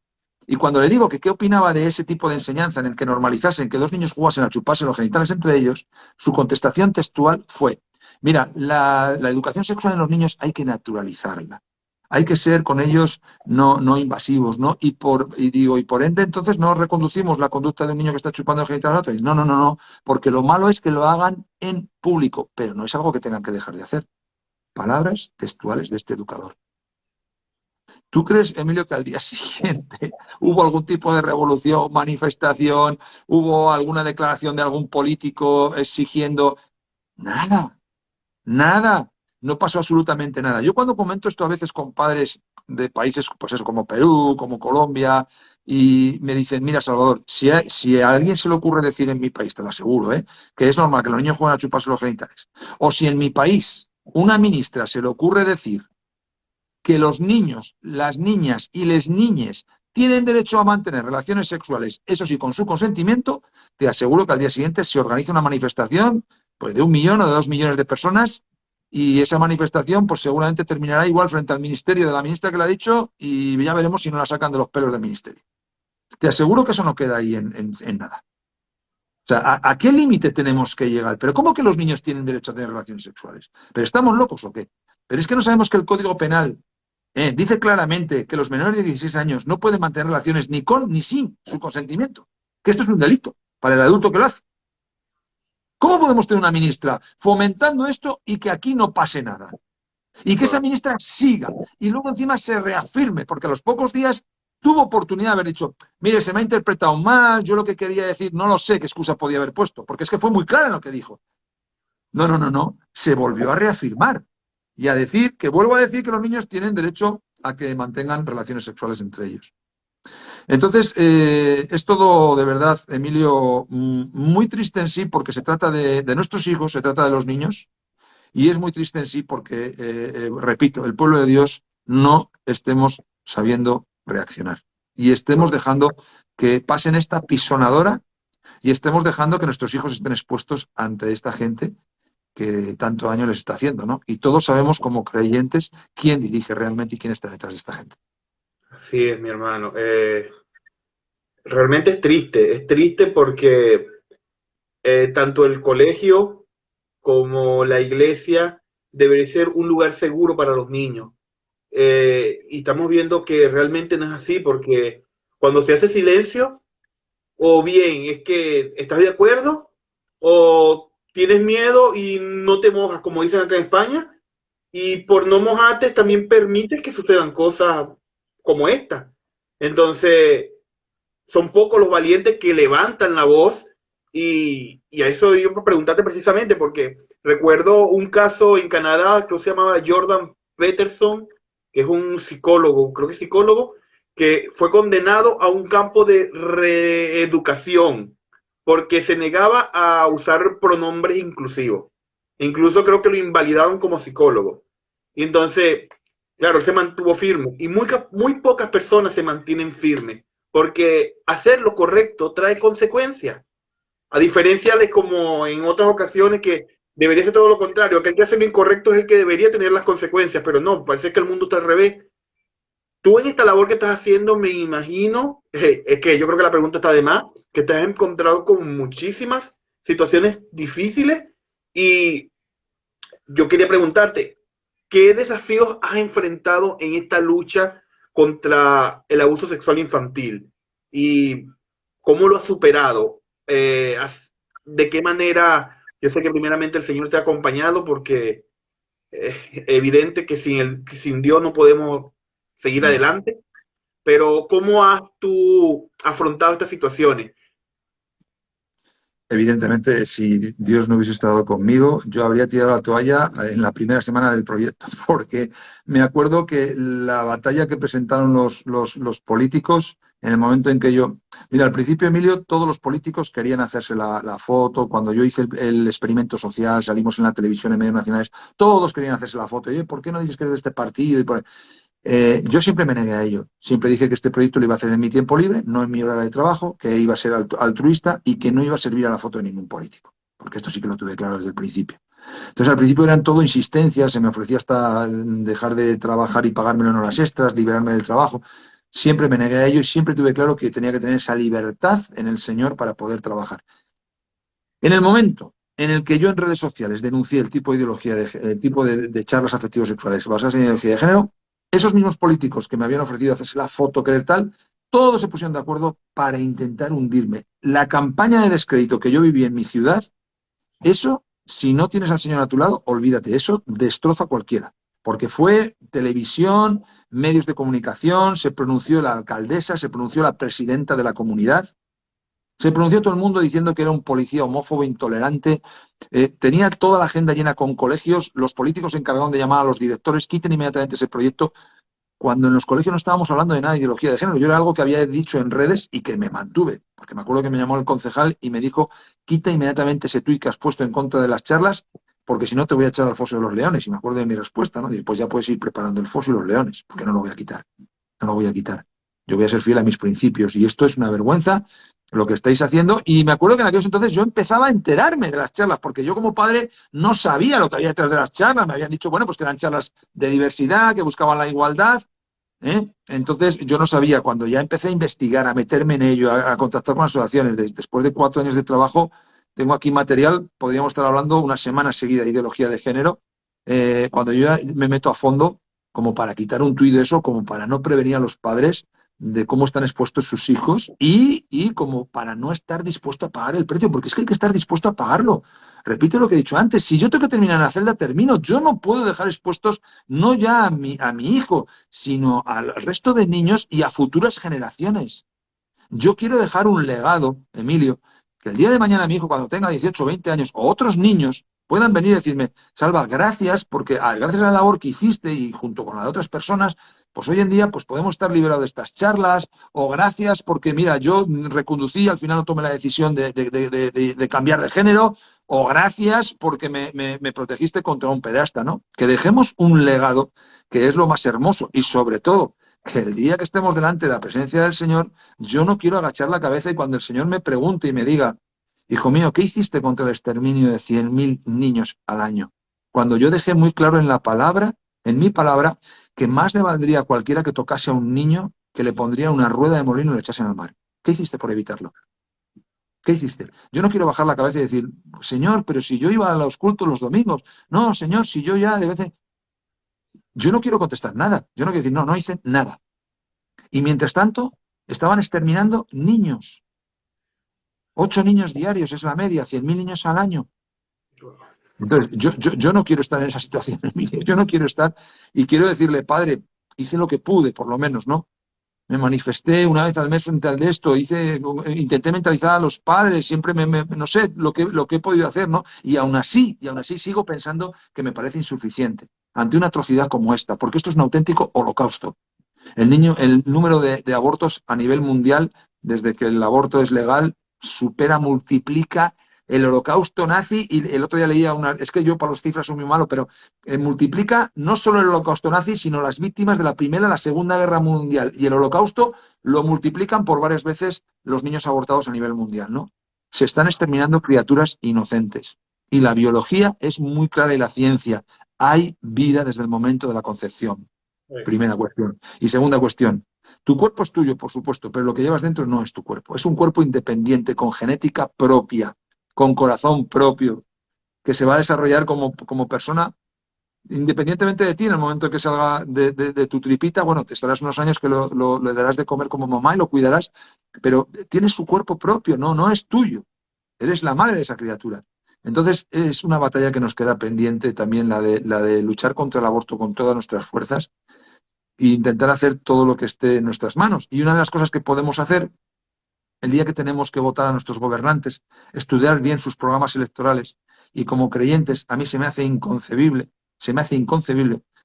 Y cuando le digo que qué opinaba de ese tipo de enseñanza en el que normalizasen que dos niños jugasen a chuparse los genitales entre ellos, su contestación textual fue, mira, la educación sexual en los niños hay que naturalizarla. Hay que ser con ellos no invasivos, ¿no? Y por ende, entonces no reconducimos la conducta de un niño que está chupando el genital a otro. No, porque lo malo es que lo hagan en público, pero no es algo que tengan que dejar de hacer. Palabras textuales de este educador. ¿Tú crees, Emilio, que al día siguiente hubo algún tipo de revolución, manifestación, hubo alguna declaración de algún político exigiendo? Nada, nada, no pasó absolutamente nada. Yo cuando comento esto a veces con padres de países, pues eso, como Perú, como Colombia, y me dicen, mira, Salvador, si a alguien se le ocurre decir en mi país, te lo aseguro, que es normal que los niños jueguen a chuparse los genitales, o si en mi país una ministra se le ocurre decir que los niños, las niñas y les niñes tienen derecho a mantener relaciones sexuales, eso sí, con su consentimiento, te aseguro que al día siguiente se organiza una manifestación pues de 1 millón o de 2 millones de personas y esa manifestación pues seguramente terminará igual frente al ministerio de la ministra que lo ha dicho y ya veremos si no la sacan de los pelos del ministerio. Te aseguro que eso no queda ahí en nada. O sea, ¿a qué límite tenemos que llegar? ¿Pero cómo que los niños tienen derecho a tener relaciones sexuales? ¿Pero estamos locos o qué? Pero es que no sabemos que el Código Penal Dice claramente que los menores de 16 años no pueden mantener relaciones ni con ni sin su consentimiento, que esto es un delito para el adulto que lo hace. ¿Cómo podemos tener una ministra fomentando esto y que aquí no pase nada? Y que esa Bueno, ministra siga y luego encima se reafirme, porque a los pocos días tuvo oportunidad de haber dicho, mire, se me ha interpretado mal, yo lo que quería decir, no lo sé qué excusa podía haber puesto, porque es que fue muy clara en lo que dijo. No, no, no, no, se volvió a reafirmar y a decir, que vuelvo a decir que los niños tienen derecho a que mantengan relaciones sexuales entre ellos. Entonces, es todo de verdad, Emilio, muy triste en sí, porque se trata de nuestros hijos, se trata de los niños, y es muy triste en sí porque, repito, el pueblo de Dios no estemos sabiendo reaccionar y estemos no. dejando que pasen esta pisonadora y estemos dejando que nuestros hijos estén expuestos ante esta gente que tanto daño les está haciendo, ¿no? Y todos sabemos como creyentes quién dirige realmente y quién está detrás de esta gente. Así es, mi hermano. Realmente es triste porque tanto el colegio como la iglesia debería ser un lugar seguro para los niños. Y estamos viendo que realmente no es así porque cuando se hace silencio, o bien es que estás de acuerdo o tienes miedo y no te mojas, como dicen acá en España, y por no mojarte también permites que sucedan cosas como esta. Entonces, son pocos los valientes que levantan la voz y a eso yo por preguntarte precisamente, porque recuerdo un caso en Canadá que se llamaba Jordan Peterson, que es un psicólogo, creo que es psicólogo, que fue condenado a un campo de reeducación porque se negaba a usar pronombres inclusivos. Incluso creo que lo invalidaron como psicólogo. Y entonces, claro, él se mantuvo firme. Y muy pocas personas se mantienen firmes porque hacer lo correcto trae consecuencias. A diferencia de como en otras ocasiones que debería ser todo lo contrario, que hay que hacer lo incorrecto es el que debería tener las consecuencias, pero no, parece que el mundo está al revés. Tú en esta labor que estás haciendo, me imagino, es que yo creo que la pregunta está de más, que te has encontrado con muchísimas situaciones difíciles y yo quería preguntarte, ¿qué desafíos has enfrentado en esta lucha contra el abuso sexual infantil? ¿Y cómo lo has superado? ¿De qué manera? Yo sé que primeramente el Señor te ha acompañado porque es evidente que sin Dios no podemos seguir No. adelante, pero ¿cómo has tú afrontado estas situaciones? Evidentemente, si Dios no hubiese estado conmigo, yo habría tirado la toalla en la primera semana del proyecto, porque me acuerdo que la batalla que presentaron los políticos en el momento en que yo... Mira, al principio, Emilio, todos los políticos querían hacerse la foto. Cuando yo hice el experimento social, salimos en la televisión, en medios nacionales, todos querían hacerse la foto. Y yo, ¿por qué no dices que eres de este partido? Yo siempre me negué a ello. Siempre dije que este proyecto lo iba a hacer en mi tiempo libre, no en mi hora de trabajo, que iba a ser altruista y que no iba a servir a la foto de ningún político. Porque esto sí que lo tuve claro desde el principio. Entonces, al principio eran todo insistencias, se me ofrecía hasta dejar de trabajar y pagármelo en horas extras, liberarme del trabajo. Siempre me negué a ello y siempre tuve claro que tenía que tener esa libertad en el Señor para poder trabajar. En el momento en el que yo en redes sociales denuncié el tipo de ideología, el tipo de charlas afectivos sexuales basadas en ideología de género, esos mismos políticos que me habían ofrecido hacerse la foto, querer tal, todos se pusieron de acuerdo para intentar hundirme. La campaña de descrédito que yo viví en mi ciudad, eso, si no tienes al Señor a tu lado, olvídate, eso destroza a cualquiera. Porque fue televisión, medios de comunicación, se pronunció la alcaldesa, se pronunció la presidenta de la comunidad, se pronunció todo el mundo diciendo que era un policía homófobo, intolerante. Tenía toda la agenda llena con colegios. Los políticos se encargaron de llamar a los directores, quiten inmediatamente ese proyecto, cuando en los colegios no estábamos hablando de nada de ideología de género. Yo era algo que había dicho en redes y que me mantuve, porque me acuerdo que me llamó el concejal y me dijo, quita inmediatamente ese tuit que has puesto en contra de las charlas, porque si no te voy a echar al foso de los leones. Y me acuerdo de mi respuesta, ¿no? Y pues ya puedes ir preparando el foso y los leones, porque no lo voy a quitar. No lo voy a quitar. Yo voy a ser fiel a mis principios y esto es una vergüenza lo que estáis haciendo. Y me acuerdo que en aquellos entonces yo empezaba a enterarme de las charlas, porque yo como padre no sabía lo que había detrás de las charlas. Me habían dicho, bueno, pues que eran charlas de diversidad, que buscaban la igualdad. Entonces yo no sabía. Cuando ya empecé a investigar, a meterme en ello, a contactar con asociaciones, después de 4 años de trabajo, tengo aquí material, podríamos estar hablando una semana seguida de ideología de género. Cuando yo ya me meto a fondo, como para quitar un tuit de eso, como para no prevenir a los padres de cómo están expuestos sus hijos y como para no estar dispuesto a pagar el precio, porque es que hay que estar dispuesto a pagarlo. Repito lo que he dicho antes, si yo tengo que terminar en la celda, termino. Yo no puedo dejar expuestos no ya a mi hijo, sino al resto de niños y a futuras generaciones. Yo quiero dejar un legado, Emilio, que el día de mañana mi hijo, cuando tenga 18 o 20 años, o otros niños, puedan venir y decirme, Salva, gracias, porque gracias a la labor que hiciste y junto con la de otras personas, pues hoy en día pues podemos estar liberados de estas charlas, o gracias porque, mira, yo reconducí, al final no tomé la decisión de cambiar de género, o gracias porque me protegiste contra un pederasta, ¿no? Que dejemos un legado que es lo más hermoso y sobre todo que el día que estemos delante de la presencia del Señor, yo no quiero agachar la cabeza y cuando el Señor me pregunte y me diga, hijo mío, ¿qué hiciste contra el exterminio de 100.000 niños al año? Cuando yo dejé muy claro en la palabra, en mi palabra, que más le valdría a cualquiera que tocase a un niño que le pondría una rueda de molino y le echasen al mar. ¿Qué hiciste por evitarlo? ¿Qué hiciste? Yo no quiero bajar la cabeza y decir, Señor, pero si yo iba a los cultos los domingos. No, Señor, si yo ya de vez en... Yo no quiero contestar nada. Yo no quiero decir, no, no hice nada. Y mientras tanto, estaban exterminando niños. 8 niños diarios es la media, 100.000 niños al año. Entonces, yo no quiero estar en esa situación, Emilio. Yo no quiero estar y quiero decirle, padre, hice lo que pude, por lo menos, ¿no? Me manifesté una vez al mes frente al de esto, intenté mentalizar a los padres, siempre no sé lo que he podido hacer, ¿no? Y aún así sigo pensando que me parece insuficiente ante una atrocidad como esta, porque esto es un auténtico holocausto. El número de abortos a nivel mundial, desde que el aborto es legal, supera, multiplica el holocausto nazi, y el otro día leía es que yo para las cifras soy muy malo, pero multiplica no solo el holocausto nazi, sino las víctimas de la Primera y la Segunda Guerra Mundial. Y el holocausto lo multiplican por varias veces los niños abortados a nivel mundial, ¿no? Se están exterminando criaturas inocentes. Y la biología es muy clara y la ciencia. Hay vida desde el momento de la concepción. Primera cuestión. Y segunda cuestión, tu cuerpo es tuyo, por supuesto, pero lo que llevas dentro no es tu cuerpo. Es un cuerpo independiente, con genética propia, con corazón propio, que se va a desarrollar como persona independientemente de ti. En el momento que salga de tu tripita, bueno, te estarás unos años que le darás de comer como mamá y lo cuidarás, pero tiene su cuerpo propio, no es tuyo. Eres la madre de esa criatura. Entonces, es una batalla que nos queda pendiente también la de luchar contra el aborto con todas nuestras fuerzas e intentar hacer todo lo que esté en nuestras manos. Y una de las cosas que podemos hacer el día que tenemos que votar a nuestros gobernantes, estudiar bien sus programas electorales, y como creyentes a mí se me hace inconcebible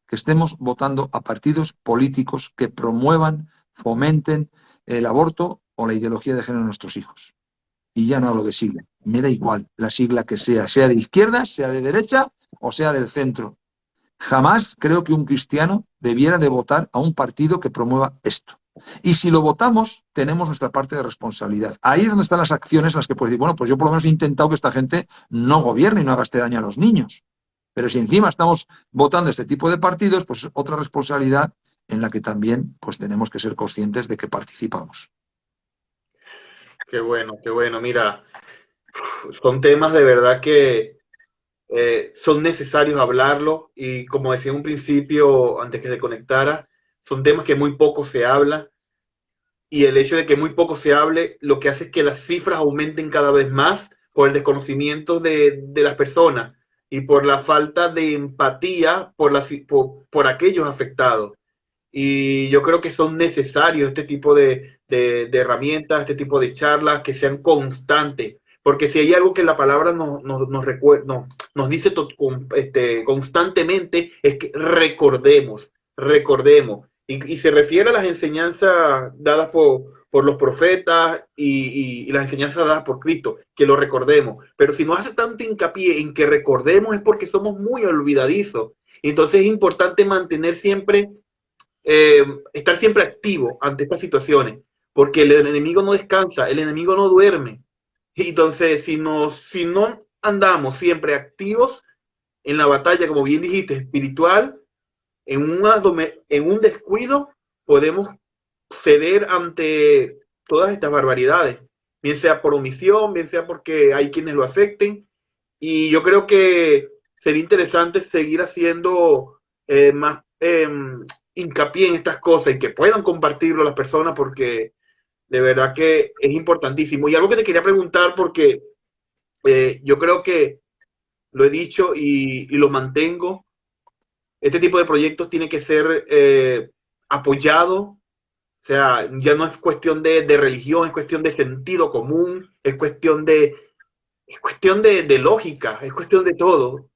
que estemos votando a partidos políticos que promuevan, fomenten el aborto o la ideología de género de nuestros hijos. Y ya no hablo de sigla, me da igual la sigla que sea de izquierda, sea de derecha o sea del centro. Jamás creo que un cristiano debiera de votar a un partido que promueva esto. Y si lo votamos, tenemos nuestra parte de responsabilidad. Ahí es donde están las acciones en las que puedes decir, bueno, pues yo por lo menos he intentado que esta gente no gobierne y no haga este daño a los niños. Pero si encima estamos votando este tipo de partidos, pues otra responsabilidad en la que también pues tenemos que ser conscientes de que participamos. Qué bueno, qué bueno. Mira, son temas de verdad que son necesarios hablarlo y como decía en un principio, antes que se conectara, son temas que muy poco se habla y el hecho de que muy poco se hable lo que hace es que las cifras aumenten cada vez más por el desconocimiento de las personas y por la falta de empatía por aquellos afectados. Y yo creo que son necesarios este tipo de herramientas, este tipo de charlas que sean constantes. Porque si hay algo que la palabra nos dice constantemente es que recordemos. Y se refiere a las enseñanzas dadas por los profetas y las enseñanzas dadas por Cristo, que lo recordemos. Pero si no hace tanto hincapié en que recordemos es porque somos muy olvidadizos. Y entonces es importante mantener siempre estar siempre activo ante estas situaciones, porque el enemigo no descansa, el enemigo no duerme. Y entonces, si no andamos siempre activos en la batalla, como bien dijiste, espiritual, en un descuido, podemos ceder ante todas estas barbaridades, bien sea por omisión, bien sea porque hay quienes lo afecten. Y yo creo que sería interesante seguir haciendo más eh, hincapié en estas cosas y que puedan compartirlo las personas porque de verdad que es importantísimo. Y algo que te quería preguntar porque yo creo que lo he dicho y lo mantengo, este tipo de proyectos tiene que ser apoyado. O sea, ya no es cuestión de religión, es cuestión de sentido común, es cuestión de lógica, es cuestión de todo.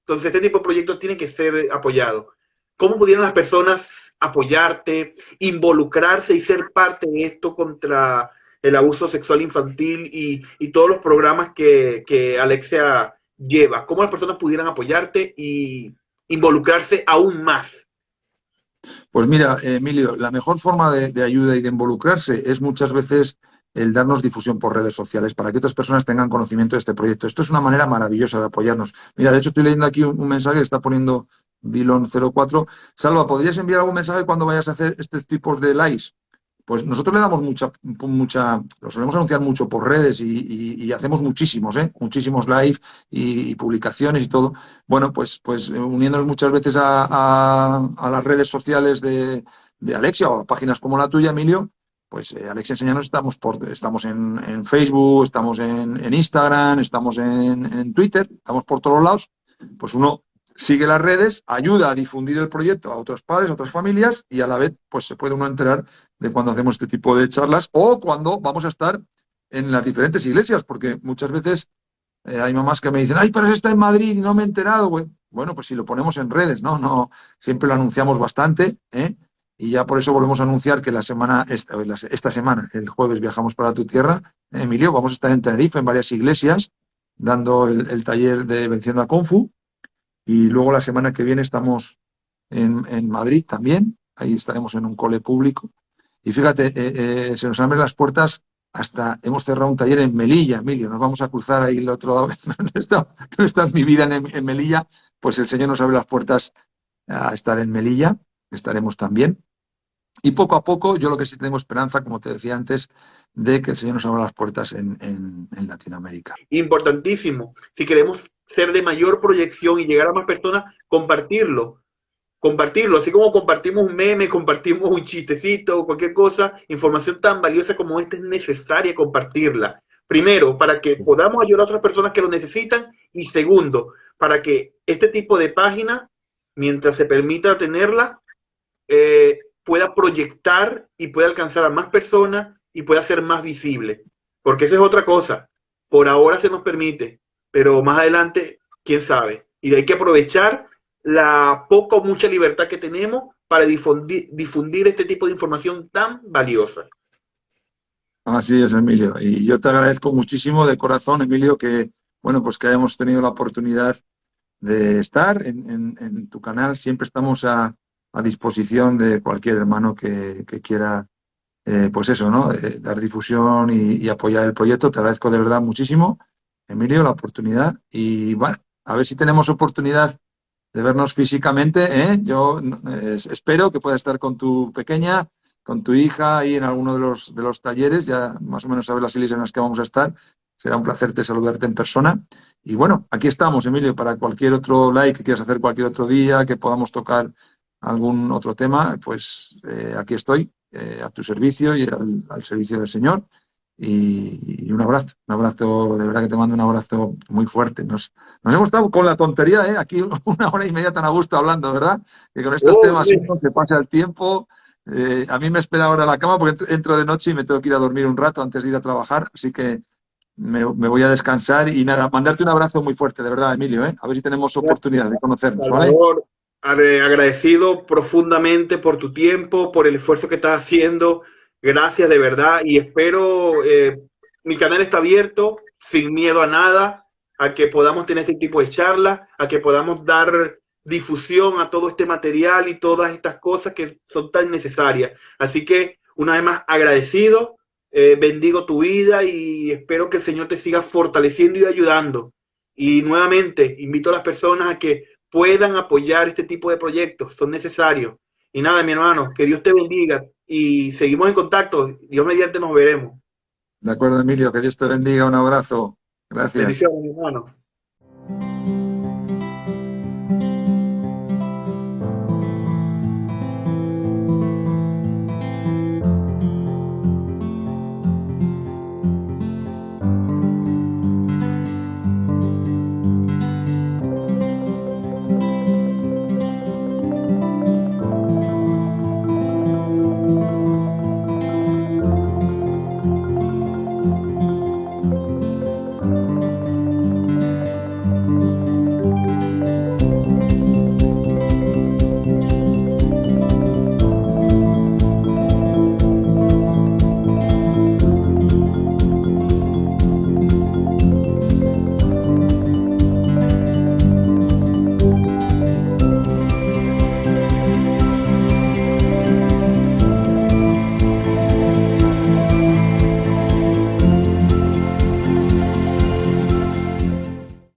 Entonces, este tipo de proyectos tiene que ser apoyado. ¿Cómo pudieran las personas apoyarte, involucrarse y ser parte de esto contra el abuso sexual infantil y todos los programas que Alexia lleva? ¿Cómo las personas pudieran apoyarte y involucrarse aún más? Pues mira, Emilio, la mejor forma de ayuda y de involucrarse es muchas veces el darnos difusión por redes sociales para que otras personas tengan conocimiento de este proyecto. Esto es una manera maravillosa de apoyarnos. Mira, de hecho estoy leyendo aquí un mensaje que está poniendo Dillon04. Salva, ¿podrías enviar algún mensaje cuando vayas a hacer estos tipos de lives? Pues nosotros le damos lo solemos anunciar mucho por redes y hacemos muchísimos, muchísimos live y publicaciones y todo. Bueno, pues uniéndonos muchas veces a las redes sociales de Alexia o a páginas como la tuya, Emilio, pues Alexia Enseñanos estamos en Facebook, estamos en Instagram, estamos en Twitter, estamos por todos lados. Pues uno sigue las redes, ayuda a difundir el proyecto a otros padres, a otras familias y a la vez pues se puede uno enterar de cuando hacemos este tipo de charlas o cuando vamos a estar en las diferentes iglesias, porque muchas veces hay mamás que me dicen, ay, pero eso está en Madrid y no me he enterado. Bueno, pues si lo ponemos en redes, ¿no? No, siempre lo anunciamos bastante, ¿eh? Y ya por eso volvemos a anunciar que esta semana, el jueves, viajamos para tu tierra, Emilio, vamos a estar en Tenerife, en varias iglesias, dando el taller de Venciendo a Kung Fu. Y luego la semana que viene estamos en Madrid también, ahí estaremos en un cole público. Y fíjate, se nos abren las puertas hasta, hemos cerrado un taller en Melilla, Emilio, nos vamos a cruzar ahí el otro lado, no está mi vida en Melilla, pues el Señor nos abre las puertas a estar en Melilla, estaremos también. Y poco a poco, yo lo que sí tengo esperanza, como te decía antes, de que el Señor nos abra las puertas en Latinoamérica. Importantísimo. Si queremos ser de mayor proyección y llegar a más personas, compartirlo, así como compartimos un meme, compartimos un chistecito o cualquier cosa, información tan valiosa como esta es necesaria compartirla. Primero, para que podamos ayudar a otras personas que lo necesitan y segundo, para que este tipo de página, mientras se permita tenerla, pueda proyectar y pueda alcanzar a más personas y pueda ser más visible. Porque esa es otra cosa. Por ahora se nos permite, pero más adelante, quién sabe. Y hay que aprovechar la poca o mucha libertad que tenemos para difundir este tipo de información tan valiosa. Así es, Emilio. Y yo te agradezco muchísimo de corazón, Emilio, que, bueno, pues que hayamos tenido la oportunidad de estar en tu canal. Siempre estamos a disposición de cualquier hermano que quiera, pues eso, ¿no? Dar difusión y apoyar el proyecto. Te agradezco de verdad muchísimo, Emilio, la oportunidad. Y bueno, a ver si tenemos oportunidad de vernos físicamente, ¿eh? Yo espero que pueda estar con tu pequeña, con tu hija ahí en alguno de los talleres. Ya más o menos sabes las iglesias en las que vamos a estar. Será un placer saludarte en persona. Y bueno, aquí estamos, Emilio, para cualquier otro like que quieras hacer cualquier otro día, que podamos tocar algún otro tema, pues aquí estoy, a tu servicio y al servicio del Señor. Y un abrazo, de verdad que te mando un abrazo muy fuerte. Nos hemos estado con la tontería, ¿eh? Aquí 1 hora y media tan a gusto hablando, ¿verdad? Que con estos Oh, temas no se pasa el tiempo. A mí me espera ahora la cama porque entro de noche y me tengo que ir a dormir un rato antes de ir a trabajar, así que me voy a descansar y nada, mandarte un abrazo muy fuerte, de verdad, Emilio, ¿eh? A ver si tenemos oportunidad de conocernos, ¿vale? Salvador, agradecido profundamente por tu tiempo, por el esfuerzo que estás haciendo. Gracias de verdad y espero, mi canal está abierto, sin miedo a nada, a que podamos tener este tipo de charlas, a que podamos dar difusión a todo este material y todas estas cosas que son tan necesarias. Así que, una vez más, agradecido, bendigo tu vida y espero que el Señor te siga fortaleciendo y ayudando. Y nuevamente, invito a las personas a que puedan apoyar este tipo de proyectos, son necesarios. Y nada, mi hermano, que Dios te bendiga y seguimos en contacto. Dios mediante nos veremos. De acuerdo, Emilio, que Dios te bendiga, un abrazo. Gracias. Bendiciones, mi hermano.